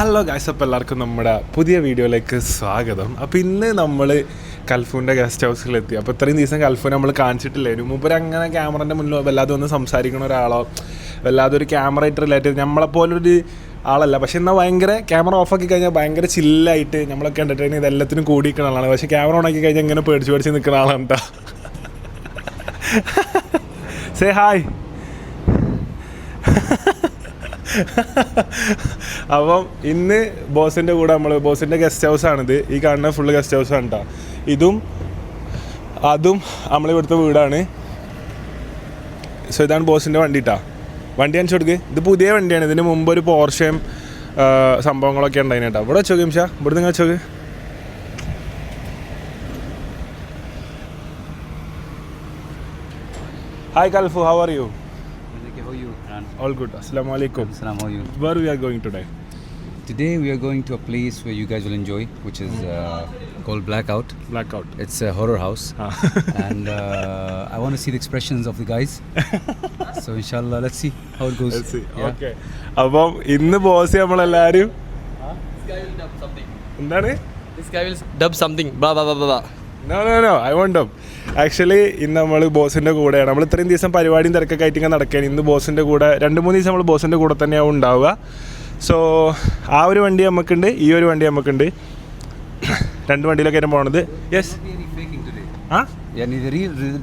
Hello guys, അപ്പോൾ എല്ലാവർക്കും നമ്മുടെ പുതിയ വീഡിയോയിലേക്ക് സ്വാഗതം. അപ്പോൾ ഇന്ന് നമ്മൾ കൽഫൂൻ്റെ ഗസ്റ്റ് ഹൗസിലെത്തി. അപ്പോൾ ഇത്രയും ദിവസം കൽഫൂനെ നമ്മൾ കാണിച്ചിട്ടില്ലായിരുന്നു. മുമ്പ് അങ്ങനെ ക്യാമറൻ്റെ മുന്നിൽ വല്ലാതെ ഒന്ന് സംസാരിക്കുന്ന ഒരാളോ വല്ലാതെ ഒരു ക്യാമറയായിട്ട് റിലേറ്റഡ് നമ്മളെപ്പോലൊരു ആളല്ല. പക്ഷെ എന്നാൽ ഭയങ്കര ക്യാമറ ഓഫാക്കി കഴിഞ്ഞാൽ ഭയങ്കര ചില്ലായിട്ട് നമ്മളൊക്കെ എൻ്റർടൈൻ ചെയ്ത് എല്ലാത്തിനും കൂടിയിരിക്കുന്ന ആളാണ്. പക്ഷേ ക്യാമറ ഓണാക്കി കഴിഞ്ഞാൽ ഇങ്ങനെ പേടിച്ച് നിൽക്കുന്ന ആളാണ് കേട്ടോ. Say hi. അപ്പം ഇന്ന് ബോസിൻ്റെ കൂടെ ബോസിൻ്റെ ഗസ്റ്റ് ഹൗസാണിത്. ഈ കാണുന്ന ഫുള്ള് ഗസ്റ്റ് ഹൗസാണ് കേട്ടോ. അതും നമ്മളിവിടുത്തെ വീടാണ്. സോ ഇതാണ് ബോസിൻ്റെ വണ്ടി കേട്ടോ. വണ്ടി കാണിച്ചു കൊടുക്ക്. ഇത് പുതിയ വണ്ടിയാണ്. ഇതിന് മുമ്പ് ഒരു പോർഷയും സംഭവങ്ങളൊക്കെ ഉണ്ടായിന് കേട്ടോ. ഇവിടെ വെച്ചോക്ക് നിമിഷ, ഇവിടെ നിങ്ങൾ വെച്ചോക്ക്. Hi Kalfu, how are you? All good. Assalamu alaikum. Assalam, how are you? Where we are going today? Today we are going to a place where you guys will enjoy, which is called Blackout. Blackout. It's a horror house. And I want to see the expressions of the guys. So inshallah, let's see how it goes. Let's see. Yeah. Okay. അപ്പം ഇന്ന് boss നമ്മളെല്ലാവരും എന്താണ്? This guy will dub something. Blah blah blah blah. No, I won't dub. Actually ഇന്ന് നമ്മൾ ബോസിൻ്റെ കൂടെയാണ്. നമ്മൾ ഇത്രയും ദിവസം പരിപാടിയും തിരക്കൊക്കെ ആയിട്ട് ഇങ്ങനെ നടക്കുകയാണ്. ഇന്ന് ബോസിൻ്റെ കൂടെ 2-3 ദിവസം നമ്മൾ ബോസിൻ്റെ കൂടെ തന്നെയാവും ഉണ്ടാവുക. സോ ആ ഒരു വണ്ടി നമുക്കുണ്ട്, ഈ ഒരു വണ്ടി നമുക്കുണ്ട്. 2 വണ്ടിയിലൊക്കെ പോണത്. Yes. Yeah,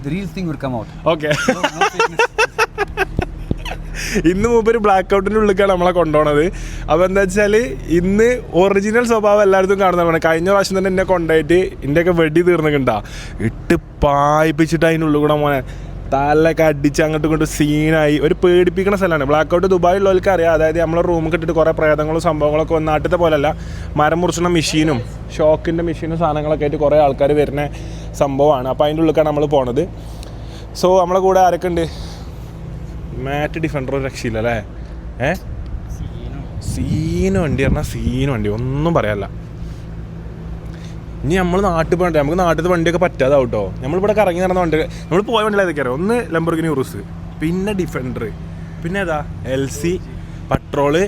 the real thing will come out. Okay. No fakeness. ഇന്ന് മുമ്പ് ഒരു ബ്ലാക്ക് ഔട്ടിൻ്റെ ഉള്ളിലേക്കാണ് നമ്മളെ കൊണ്ടുപോകണത്. അപ്പോൾ എന്താ വെച്ചാൽ ഇന്ന് ഒറിജിനൽ സ്വഭാവം എല്ലായിടത്തും കാണുന്നതാണ്. കഴിഞ്ഞ പ്രാവശ്യം തന്നെ എന്നെ കൊണ്ടുപോയിട്ട് എൻ്റെയൊക്കെ വെടി തീർന്നിട്ടുണ്ടാ ഇട്ട് പായിപ്പിച്ചിട്ട് അതിനുള്ളിൽ കൂടെ മോനെ തലൊക്കെ അടിച്ച് അങ്ങോട്ടും ഇങ്ങോട്ടും സീനായി. ഒരു പേടിപ്പിക്കുന്ന സ്ഥലമാണ് ബ്ലാക്ക് ഔട്ട്. ദുബായിലുള്ളവർക്ക് അറിയാം. അതായത് നമ്മളെ റൂമിൽ ഇട്ടിട്ട് കുറേ പ്രേതങ്ങളും സംഭവങ്ങളൊക്കെ വന്ന് നാട്ടിലത്തെ പോലെയല്ല, മരം മുറിച്ചുന്ന മെഷീനും ഷോക്കിൻ്റെ മെഷീനും സാധനങ്ങളൊക്കെ ആയിട്ട് കുറേ ആൾക്കാർ വരുന്ന സംഭവമാണ്. അപ്പോൾ അതിൻ്റെ ഉള്ളിലേക്കാണ് നമ്മൾ പോണത്. സോ നമ്മളെ കൂടെ ആരൊക്കെ ഉണ്ട്? മാറ്റ് ഡിഫൻഡർ രക്ഷയില്ല അല്ലേ? സീന് വണ്ടി പറഞ്ഞാൽ സീന് വണ്ടി, ഒന്നും പറയാല്ല. ഇനി നമ്മൾ നാട്ടിൽ പോകണ്ടേ, നമുക്ക് നാട്ടിലത്തെ വണ്ടിയൊക്കെ പറ്റാതാവും കേട്ടോ. നമ്മളിവിടെ കറങ്ങി നടന്ന വണ്ടി, നമ്മൾ പോയ വണ്ടികൾ ഏതൊക്കെയാണ്? ഒന്ന് ലംബോർഗിനി ഉറുസ്, പിന്നെ ഡിഫൻഡർ, പിന്നെ ഏതാ LC, patrol,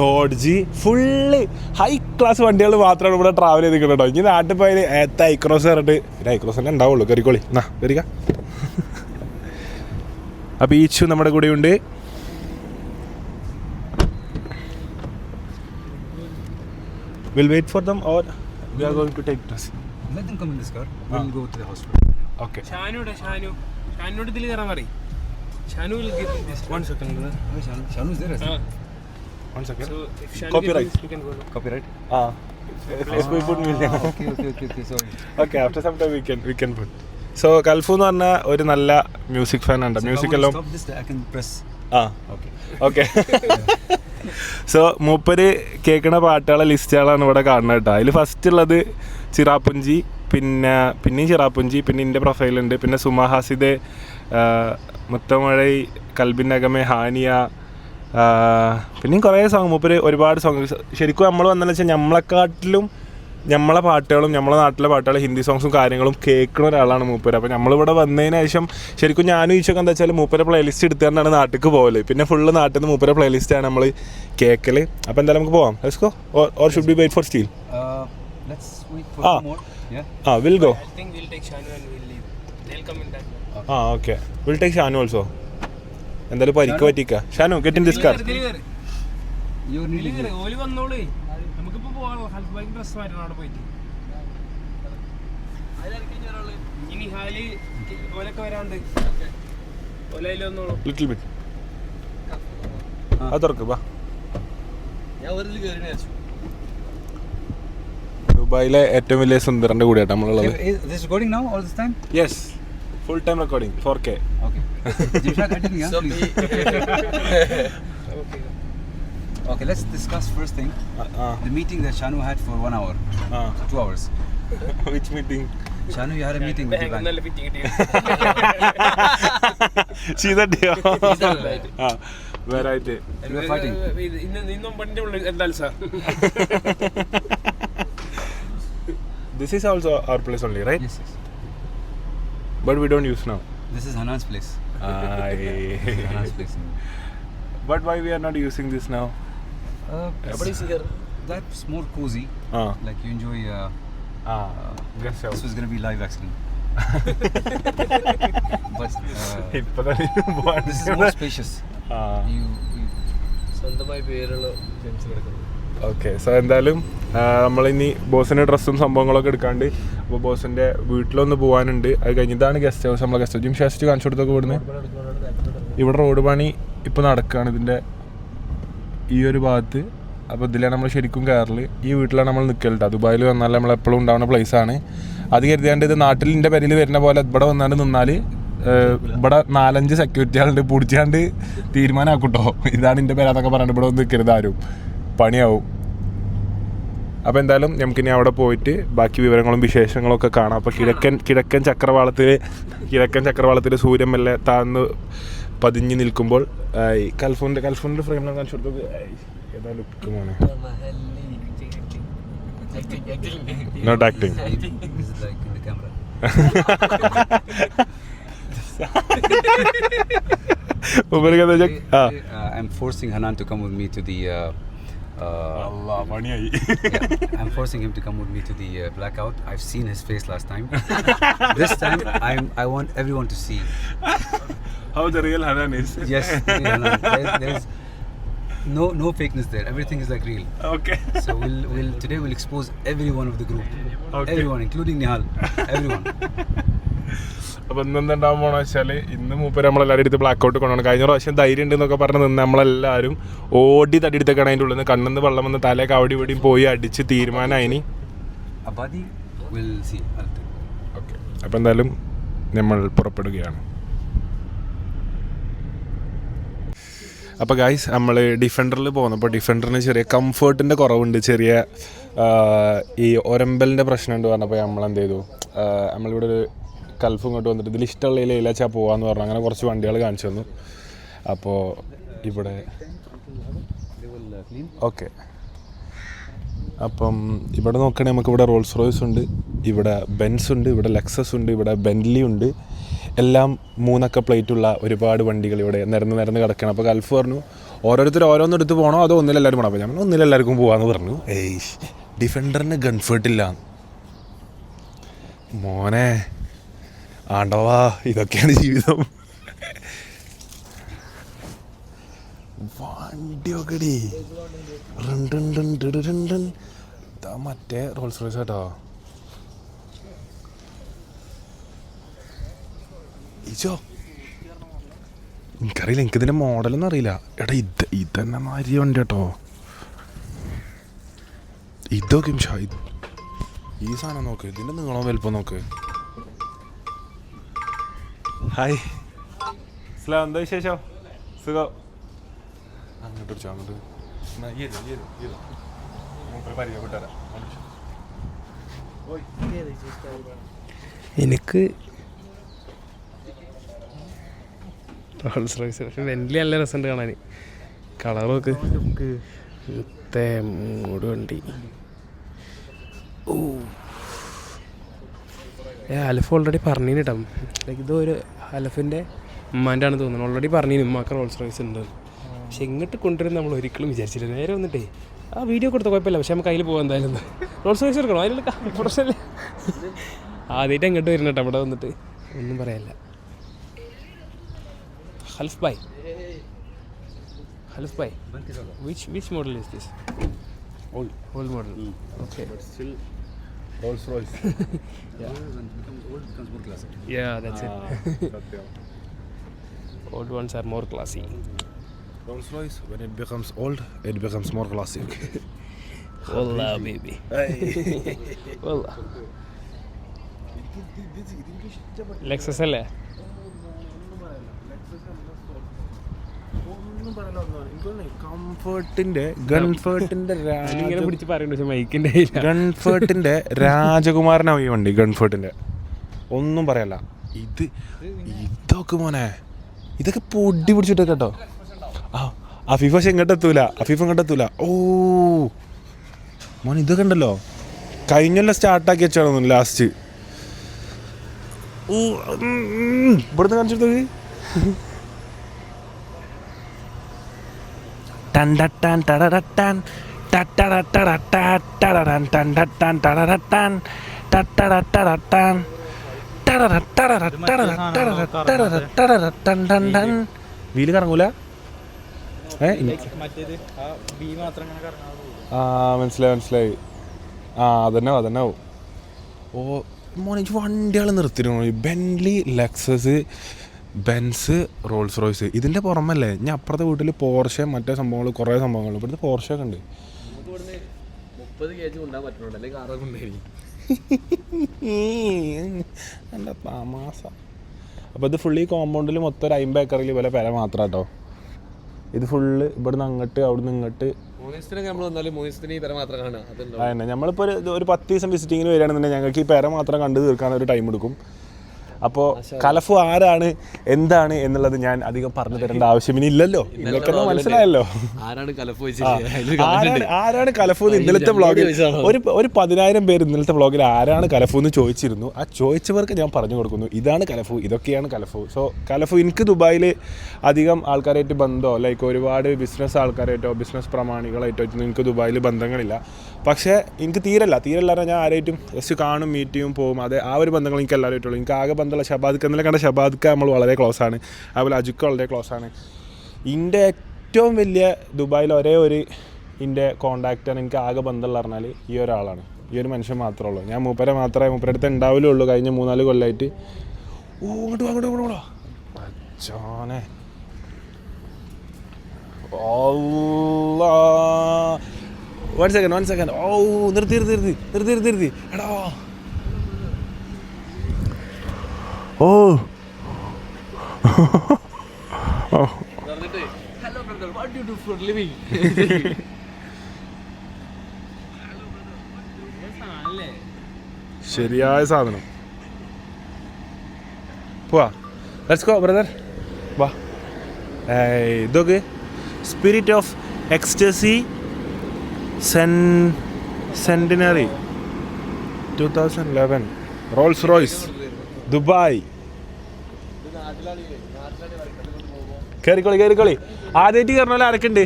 Dodge, full high class വണ്ടികൾ മാത്രമാണ് ഇവിടെ ട്രാവൽ ചെയ്തിരിക്കുന്നത് കേട്ടോ. ഇനി നാട്ടിൽ പോയാൽ ഐക്രോസ് കയറിട്ട് ഐക്രോസ് തന്നെ ഉണ്ടാവുള്ളൂ. കയറിക്കോളി എന്നാ കയറിക്ക. അപ്പോൾ ഈച്ചു നമ്മുടെ കൂടെയുണ്ട്. We'll wait for them or we are going to take this. Let them come in this car. We'll go to the hospital. Okay. ഷാനുടെ ഇതിൽ കയറാൻ പറയും. Shanu will give this. 1 second. Shanu is there. 1 second. So if Shanu Copyright. can, you can go. Copyright. Let's put music. Okay. Sorry. Okay, after some time we can put. So കൽഫു എന്ന് പറഞ്ഞ ഒരു നല്ല music fan ഉണ്ട്. Music എല്ലാം Stop this. I can press. Okay. So മൂപ്പര് കേൾക്കുന്ന പാട്ടുകളെ ലിസ്റ്റുകളാണ് ഇവിടെ കാണുന്നത് കേട്ടോ. അതിൽ ഫസ്റ്റ് ഉള്ളത് ചിറാപ്പുഞ്ചി, പിന്നെയും ചിറാപ്പുഞ്ചി, പിന്നെ എൻ്റെ പ്രൊഫൈലുണ്ട്, പിന്നെ സുമ ഹാസിദ്, മുത്തമഴൈ, കൽബിനഗമെ, ഹാനിയ, പിന്നെയും കുറേ സോങ് മൂപ്പര് ഒരുപാട് സോങ്. ശരിക്കും നമ്മൾ വന്നതെന്ന് വെച്ചാൽ നമ്മളെക്കാട്ടിലും നമ്മളെ പാട്ടുകളും നമ്മളെ നാട്ടിലെ പാട്ടുകളും ഹിന്ദി സോങ്സും കാര്യങ്ങളും കേൾക്കുന്ന ഒരാളാണ് മൂപ്പര്. അപ്പോൾ നമ്മളിവിടെ വന്നതിന് ശേഷം ശരിക്കും ഞാനും ഈച്ചൊക്കെ എന്താ വെച്ചാൽ മൂപ്പരെ പ്ലേലിസ്റ്റ് എടുത്തുകൊണ്ടാണ് നാട്ടിലേക്ക് പോകല്. പിന്നെ ഫുള്ള് നാട്ടിൽ നിന്ന് മൂപ്പരെ പ്ലേലിസ്റ്റാണ് നമ്മൾ കേൾക്കൽ. അപ്പോൾ എന്തായാലും നമുക്ക് പോവാം. Let's go. Or should be wait for steel? Let's wait for some more. Yeah. We'll go. I think we'll take Shanu and we'll leave. They'll come in time. Okay. We'll take Shanu also. എന്തായാലും പരിക്ക് പറ്റിക്ക. Shanu get in this car. You're nearly here. ഓല് വന്നോളേ, നമുക്കിപ്പോ പോവാണോ? Health bike dress മാറ്റണം അവിടെ പോയിട്ട്. ഇനി ഹാലി ഓലൊക്കെ വരാണ്ട് ഓലയിൽ വന്നോളൂ. ലിറ്റിൽ ബിറ്റ് അത് തുറക്ക് ബാ. ദുബായിലെ ഏറ്റവും വലിയ സുന്ദരന്റെ കൂടെയാട്ടോ നമ്മളുള്ളത്. Is this recording now all this time? Yes, full time recording 4K. Okay. Jimshad, continue. Yeah, please. Okay, let's discuss first thing. The meeting that Shanu had for 1 hour. 2 hours. Which meeting? Shanu, you had a meeting with the bank. നല്ല fitting കിട്ടി. ചെയ്തോ? Variety. You were fighting. ഇന്നും പണ്ടിന്റെ ഉള്ളിൽ എന്തായാലും sir. This is also our place only, right? Yes. But we don't use now. This is Hanan's place. Hanan's place. But why we are not using this now? Nobody's here. that's more cozy. Like you enjoy. Guest house. This was gonna be live accident. But this is more spacious. You സ്വന്തമായി പേരുള്ള Gems കിടക്കുന്നു. Okay, so എന്തായാലും നമ്മളിനി ബോസിൻ്റെ ഡ്രസ്സും സംഭവങ്ങളൊക്കെ എടുക്കാണ്ട് അപ്പോൾ ബോസിൻ്റെ വീട്ടിലൊന്ന് പോകാനുണ്ട്. അത് കഴിഞ്ഞ് ഇതാണ് ഗസ്റ്റ് ഹൗസ്. നമ്മളെ ഗസ്റ്റ് ഹൗസ് ജിംഷാസ്റ്റ് കാണിച്ചു കൊടുത്തൊക്കെ ഇവിടുന്ന്. ഇവിടെ റോഡ് പണി ഇപ്പോൾ നടക്കുകയാണ് ഇതിൻ്റെ ഈ ഒരു ഭാഗത്ത്. അപ്പോൾ ഇതിലാണ് നമ്മൾ ശരിക്കും കയറല്. ഈ വീട്ടിലാണ് നമ്മൾ നിൽക്കലുണ്ട്. ദുബായിൽ വന്നാൽ നമ്മൾ എപ്പോഴും ഉണ്ടാവുന്ന പ്ലേസാണ്. അത് കരുതിയാണ്ട് ഇത് നാട്ടിൽ എൻ്റെ പേരിൽ വരുന്ന പോലെ ഇവിടെ വന്നാണ്ട് നിന്നാൽ ഇവിടെ 4-5 സെക്യൂരിറ്റികളുണ്ട് പിടിച്ചാണ്ട് തീരുമാനമാക്കൂട്ടോ ഇതാണ് എൻ്റെ പേരാന്നൊക്കെ പറഞ്ഞിട്ട് ഇവിടെ വന്ന് നിൽക്കരുത് ആരും, പണിയാവും. അപ്പോൾ എന്തായാലും നമുക്കിനി അവിടെ പോയിട്ട് ബാക്കി വിവരങ്ങളും വിശേഷങ്ങളും ഒക്കെ കാണാം. അപ്പോൾ കിഴക്കൻ ചക്രവാളത്തിൽ സൂര്യൻ മെല്ലെ താഴ്ന്ന് പതിഞ്ഞ് നിൽക്കുമ്പോൾ കൽഫോണിൻ്റെ ഫ്രെയിമിലാണ് കാണിച്ചു കൊടുത്തത്. ഏതാ ലുക്ക് മോനെ, not acting. this is like in the camera. I'm forcing Hanan to come with me to the. I'm forcing him to come with me to the blackout. I've seen his face last time. This time, I want everyone to see how the real Hanan is. Yes, the real Hanan. There's no fakeness there. Everything is like real. Okay. So today we'll expose everyone of the group. Okay. Everyone, including Nihal. Everyone. അപ്പോൾ ഇന്നെന്തുണ്ടാകാൻ പോകണമെന്ന് വെച്ചാൽ ഇന്ന് മൂപ്പര് നമ്മളെല്ലാവരും എടുത്ത് black out കൊണ്ടുപോകണം. കഴിഞ്ഞ പ്രാവശ്യം ധൈര്യം ഉണ്ടെന്നൊക്കെ പറഞ്ഞ് നിന്ന് നമ്മളെല്ലാവരും ഓടി തടിയെടുത്തൊക്കെയാണ് അതിൻ്റെ ഉള്ളിൽ നിന്ന് കണ്ണിന്ന് വെള്ളം വന്ന് തലയൊക്കെ അവിടെ ഇവിടെയും പോയി അടിച്ച് തീരുമാനമായി. Abadi will see. ഓക്കെ, അപ്പോൾ എന്തായാലും നമ്മൾ പുറപ്പെടുകയാണ്. അപ്പോൾ ഗൈസ് നമ്മൾ ഡിഫൻഡറിൽ പോകുന്നപ്പോൾ ഡിഫൻഡറിന് ചെറിയ കംഫേർട്ടിൻ്റെ കുറവുണ്ട്, ചെറിയ ഈ ഒരമ്പലിൻ്റെ പ്രശ്നമുണ്ട് പറഞ്ഞപ്പോൾ നമ്മളെന്ത് ചെയ്തു, നമ്മളിവിടെ ഒരു കൽഫ് ഇങ്ങോട്ട് വന്നിട്ട് ഇതിൽ ഇഷ്ടമുള്ള ഇലച്ചാൽ പോകാമെന്ന് പറഞ്ഞു. അങ്ങനെ കുറച്ച് വണ്ടികൾ കാണിച്ചു തന്നു. അപ്പോൾ ഇവിടെ ഓക്കെ, അപ്പം ഇവിടെ നോക്കുകയാണെങ്കിൽ നമുക്കിവിടെ റോൾസ് റോയ്സ് ഉണ്ട്, ഇവിടെ ബെൻസ് ഉണ്ട്, ഇവിടെ ലെക്സസ് ഉണ്ട്, ഇവിടെ ബെൻറ്റ്ലി ഉണ്ട്. എല്ലാം 3 പ്ലേറ്റുള്ള ഒരുപാട് വണ്ടികൾ ഇവിടെ നിരന്ന് കിടക്കണം. അപ്പോൾ ഗൾഫ് പറഞ്ഞു ഓരോരുത്തർ ഓരോന്നെടുത്ത് പോകണോ അതോ ഒന്നിലെല്ലാവരും പോകണം. അപ്പോൾ ഞാൻ ഒന്നിലെല്ലാവർക്കും പോകാമെന്ന് പറഞ്ഞു. ഡിഫൻഡറിന് ഗൺഫേർട്ടില്ല മോനെ, ആണ്ടവാ ഇതൊക്കെയാണ് ജീവിതം. വണ്ടിയൊക്കെ മറ്റേ റോൾസ് റോയ്സ് കേട്ടോ. ഈച്ചോ എനിക്കറിയില്ല, എനിക്കിതിൻ്റെ മോഡലൊന്നും അറിയില്ല. എടാ ഇതന്നെ മാതിരി വണ്ടി കേട്ടോ. ഇതൊക്കെ ഈ സാധനം നോക്ക്, ഇതിൻ്റെ നീളം വലുപ്പം നോക്ക്. ഹായ് സ്ലാം, എന്താ വിശേഷം? സുഖം. അങ്ങോട്ട് വിളിച്ചോ, അങ്ങോട്ട് പരിചയപ്പെട്ടാരാ. എനിക്ക് റോൾസ് റോയ്സ്, പക്ഷെ വെന്റിലി നല്ല രസമുണ്ട് കാണാൻ. കളർ നോക്ക്, മൂട് വണ്ടി. ഓ അലഫ് ഓൾറെഡി പറഞ്ഞിന് കേട്ടോ, ലൈക്ക് ഇതൊരു അലഫിൻ്റെ ഉമ്മാൻ്റെ ആണ് തോന്നുന്നത്. ഓൾറെഡി പറഞ്ഞിന് ഉമ്മാക്ക് റോൾസ് റോയ്സ് ഉണ്ട്. പക്ഷെ ഇങ്ങോട്ട് കൊണ്ടുവരുന്ന നമ്മൾ ഒരിക്കലും വിചാരിച്ചില്ല. നേരെ വന്നിട്ടേ ആ വീഡിയോ കൊടുത്ത കുഴപ്പമില്ല, പക്ഷെ നമുക്ക് അതിൽ പോകാം എന്തായാലും. റോൾസ് റോയ്സ് എടുക്കണം, അതിലുള്ള പ്രശ്നമില്ല. ആദ്യമായിട്ട് അങ്ങോട്ട് വരുന്ന കേട്ടോ അവിടെ വന്നിട്ട്, ഒന്നും പറയാനില്ല. Khalif bhai, which model is this? Old model. Okay. But still Rolls Royce. Yeah. When it becomes old, it becomes more classic. Yeah, that's it. Old ones are more classy. Rolls Royce, when it becomes old, it becomes more classic. Wallah baby. Wallah. Lexus അല്ലേ? ഗൺഫേർട്ടിന്റെ രാജകുമാരനാവും ഈ വണ്ടി. ഗൺഫേർട്ടിന്റെ ഒന്നും പറയല്ല. ഇതൊക്കെ മോനെ, ഇതൊക്കെ പൊടി പിടിച്ചിട്ട് കേട്ടോ. അഫീഫ പക്ഷെ ഇങ്ങോട്ടെത്തൂല. ഓ മോനെ, ഇതൊക്കെ ഉണ്ടല്ലോ കഴിഞ്ഞല്ല സ്റ്റാർട്ടാക്കി വെച്ചാണ് ലാസ്റ്റ്. ഇവിടുന്ന് കാണിച്ചെടുത്തത് ടൻ ടൻ ടടടൻ വീല് കറങ്ങൂല. ആ മനസ്സിലായി. ആ അതന്നെ ആവും. ഓ മോനെ വണ്ടികൾ നിർത്തിയിരുന്നു. Bentley, Lexus, Benz, Rolls Royce. ഇതിൻ്റെ പുറമല്ലേ ഞാൻ അപ്പുറത്തെ വീട്ടിൽ പോർഷെ മറ്റേ സംഭവങ്ങൾ കുറേ സംഭവങ്ങൾ. ഇവിടുത്തെ പോർഷെ ഒക്കെ ഉണ്ട്. 30 kg കൊണ്ടാൻ പറ്റുന്നുണ്ട്, അല്ലെങ്കിൽ കാറൊക്കെ കൊണ്ടുപോയി. നല്ല താമാസ. അപ്പോൾ ഇത് ഫുള്ളി കോമ്പൗണ്ടിൽ മൊത്തം ഒരു 50 ഏക്കറിൽ പോലെ പെര മാത്രം കേട്ടോ. ഇത് ഫുള്ള് ഇവിടുന്ന് അങ്ങോട്ട് അവിടുന്ന് ഇങ്ങോട്ട്. അതന്നെ നമ്മളിപ്പോൾ ഒരു 10 ദിവസം വിസിറ്റിങ്ങിന് വരികയാണെന്നുണ്ടെങ്കിൽ ഞങ്ങൾക്ക് ഈ പെര മാത്രം കണ്ടു തീർക്കാൻ ഒരു ടൈം എടുക്കും. അപ്പോൾ കലഫു ആരാണ് എന്താണ് എന്നുള്ളത് ഞാൻ അധികം പറഞ്ഞു തരേണ്ട ആവശ്യമില്ലല്ലോ. ഇതൊക്കെ മനസ്സിലായല്ലോ ആരാണ് കലഫു എന്ന്. ഇന്നലത്തെ വ്ളോഗിൽ ഒരു 10,000 പേര് ഇന്നലത്തെ വ്ളോഗിൽ ആരാണ് കലഫു എന്ന് ചോദിച്ചിരുന്നു. ആ ചോദിച്ചവർക്ക് ഞാൻ പറഞ്ഞു കൊടുക്കുന്നു, ഇതാണ് കലഫു, ഇതൊക്കെയാണ് കലഫു. സോ കലഫു എനിക്ക് ദുബായിൽ അധികം ആൾക്കാരായിട്ട് ബന്ധമോ ലൈക്ക് ഒരുപാട് ബിസിനസ് ആൾക്കാരായിട്ടോ ബിസിനസ് പ്രമാണികളായിട്ടോ എനിക്ക് ദുബായിൽ ബന്ധങ്ങളില്ല. പക്ഷേ എനിക്ക് തീരല്ല ഞാൻ ആരായിട്ടും ജസ്റ്റ് കാണും, മീറ്റ് ചെയ്യും, പോകും. അതെ ആ ഒരു ബന്ധങ്ങൾ എനിക്ക് എല്ലാവരുമായിട്ടുള്ളൂ. എനിക്ക് ആകെ ബന്ധമുള്ള ഷബാദ്ക്ക്. ഇന്നലെ കണ്ട ഷബാദ്ക്ക് നമ്മൾ വളരെ ക്ലോസ് ആണ്. അതുപോലെ അജുക്ക് വളരെ ക്ലോസ് ആണ്. എൻ്റെ ഏറ്റവും വലിയ ദുബായിൽ ഒരേ ഒരു എൻ്റെ കോണ്ടാക്റ്റാണ് എനിക്ക് ആകെ ബന്ധമുള്ള പറഞ്ഞാൽ ഈ ഒരാളാണ്. ഈ ഒരു മനുഷ്യൻ മാത്രമേ ഉള്ളൂ. ഞാൻ മൂപ്പരെ അടുത്ത് ഉണ്ടാവില്ലേ ഉള്ളൂ. കഴിഞ്ഞ 3-4 കൊല്ലമായിട്ട് അങ്ങോട്ട് അച്ഛനെ വൺ സെക്കൻഡ്. ഓ നിർത്തി എടാ. ഓ Hello brother, what do you do for living? ശരിയായ സാധനം. പോവാ, ലെറ്റ്സ് ഗോ ബ്രദർ. വാ. ഇതൊക്കെ spirit of ecstasy centenary 2011 Rolls Royce Dubai. കേറിക്കോളി. ആദ്യമായിട്ട് കയറണല്ലോ ആരൊക്കെയുണ്ട്?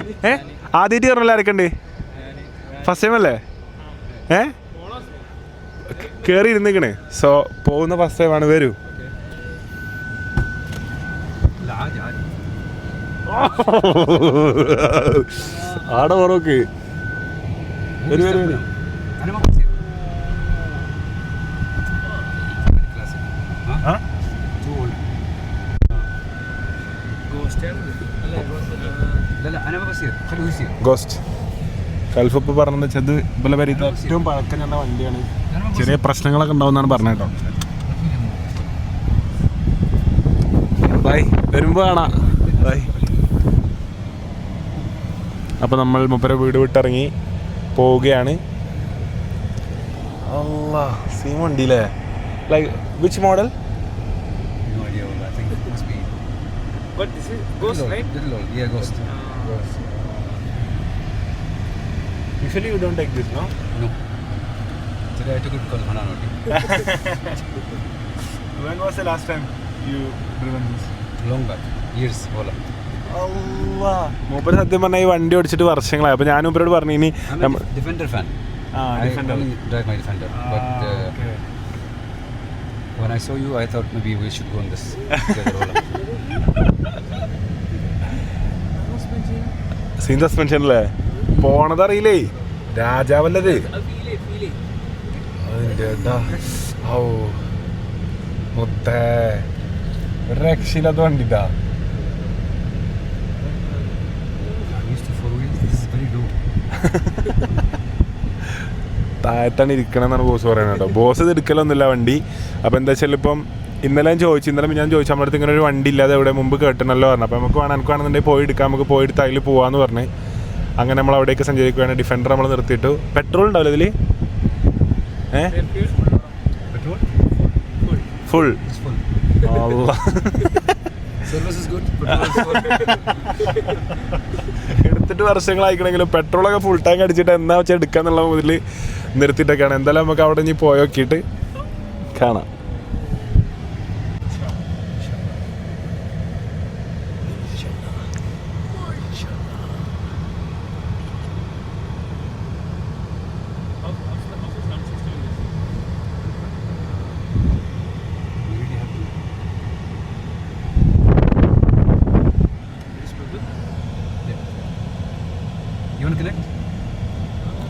ഫസ്റ്റ് ടൈം അല്ലേ? കയറി ഇരുന്നിക്കണേ. സോ പോകുന്ന ഫസ്റ്റ് ടൈമാണ്. വരൂ. ആടെ ഓരോക്ക് വരൂ. ഗോസ്റ്റ് കൽഫപ്പ് പറഞ്ഞെന്ന് വെച്ചത് ഇവലെ പേര് ഏറ്റവും പഴക്കം ചെന്ന വണ്ടിയാണ്. ചെറിയ പ്രശ്നങ്ങളൊക്കെ ഉണ്ടാവുമെന്നാണ് പറഞ്ഞത് കേട്ടോ. ബൈ, വരുമ്പോൾ കാണാം. ബൈ. അപ്പോൾ നമ്മൾ മുപ്പര വീട് വിട്ടിറങ്ങി പോവുകയാണ്. അല്ലാ സീൻ വണ്ടിയില്ലേ? Like which model? But this is Ghost, right? Yeah, Ghost. Usually you don't take this, no? No. Today I took it because Hanan only. When was the last time you driven this? Long back. Years. Vola. Allah. മൂപ്പര് സത്യം പറഞ്ഞാൽ ഈ വണ്ടി ഓടിച്ചിട്ട് വർഷങ്ങളായി. അപ്പോൾ ഞാൻ മൂപ്പരോട് പറഞ്ഞു ഇനി Defender fan. Defender. I only drive my Defender. But okay. When I saw you, I thought maybe we should go on this together. Scene സസ്പെൻഷനല്ലേ? പോണതറിയില്ലേ? രാജാവല്ലത്. ഓ മുത്തേ ഒരു രക്ഷയില്ലാത്ത വണ്ടിട്ടാ. താഴത്താണ് ഇരിക്കണമെന്നാണ് ബോസ് പറയുന്നത് കേട്ടോ. ബോസ് ഇത് എടുക്കലൊന്നുമില്ല വണ്ടി. അപ്പോൾ എന്താ വെച്ചാൽ ഇപ്പം ഇന്നലെ ഞാൻ ചോദിച്ചു നമ്മുടെ അടുത്ത് ഇങ്ങനെ ഒരു വണ്ടി ഇല്ലാതെ ഇവിടെ മുമ്പ് കേട്ടണല്ലോ പറഞ്ഞു. അപ്പോൾ നമുക്ക് എനിക്ക് വേണമെന്നുണ്ടെങ്കിൽ പോയി എടുക്കാം, നമുക്ക് പോയി എടുത്ത് അതിൽ പോകാമെന്ന് പറഞ്ഞ് അങ്ങനെ നമ്മൾ അവിടേക്ക് സഞ്ചരിക്കുകയാണ്. ഡിഫൻഡർ നമ്മൾ നിർത്തിയിട്ടു. പെട്രോൾ ഉണ്ടാവില്ല ഇതിൽ? ഫുൾ. എടുത്തിട്ട് വർഷങ്ങളായിക്കണെങ്കിലും പെട്രോളൊക്കെ ഫുൾ ടാങ്ക് അടിച്ചിട്ട് എന്താ വെച്ചാൽ എടുക്കാന്നുള്ള മുതൽ നിർത്തിയിട്ടൊക്കെയാണ്. എന്തായാലും നമുക്ക് അവിടെ ഇനി പോയി നോക്കിയിട്ട് കാണാം. want to connect?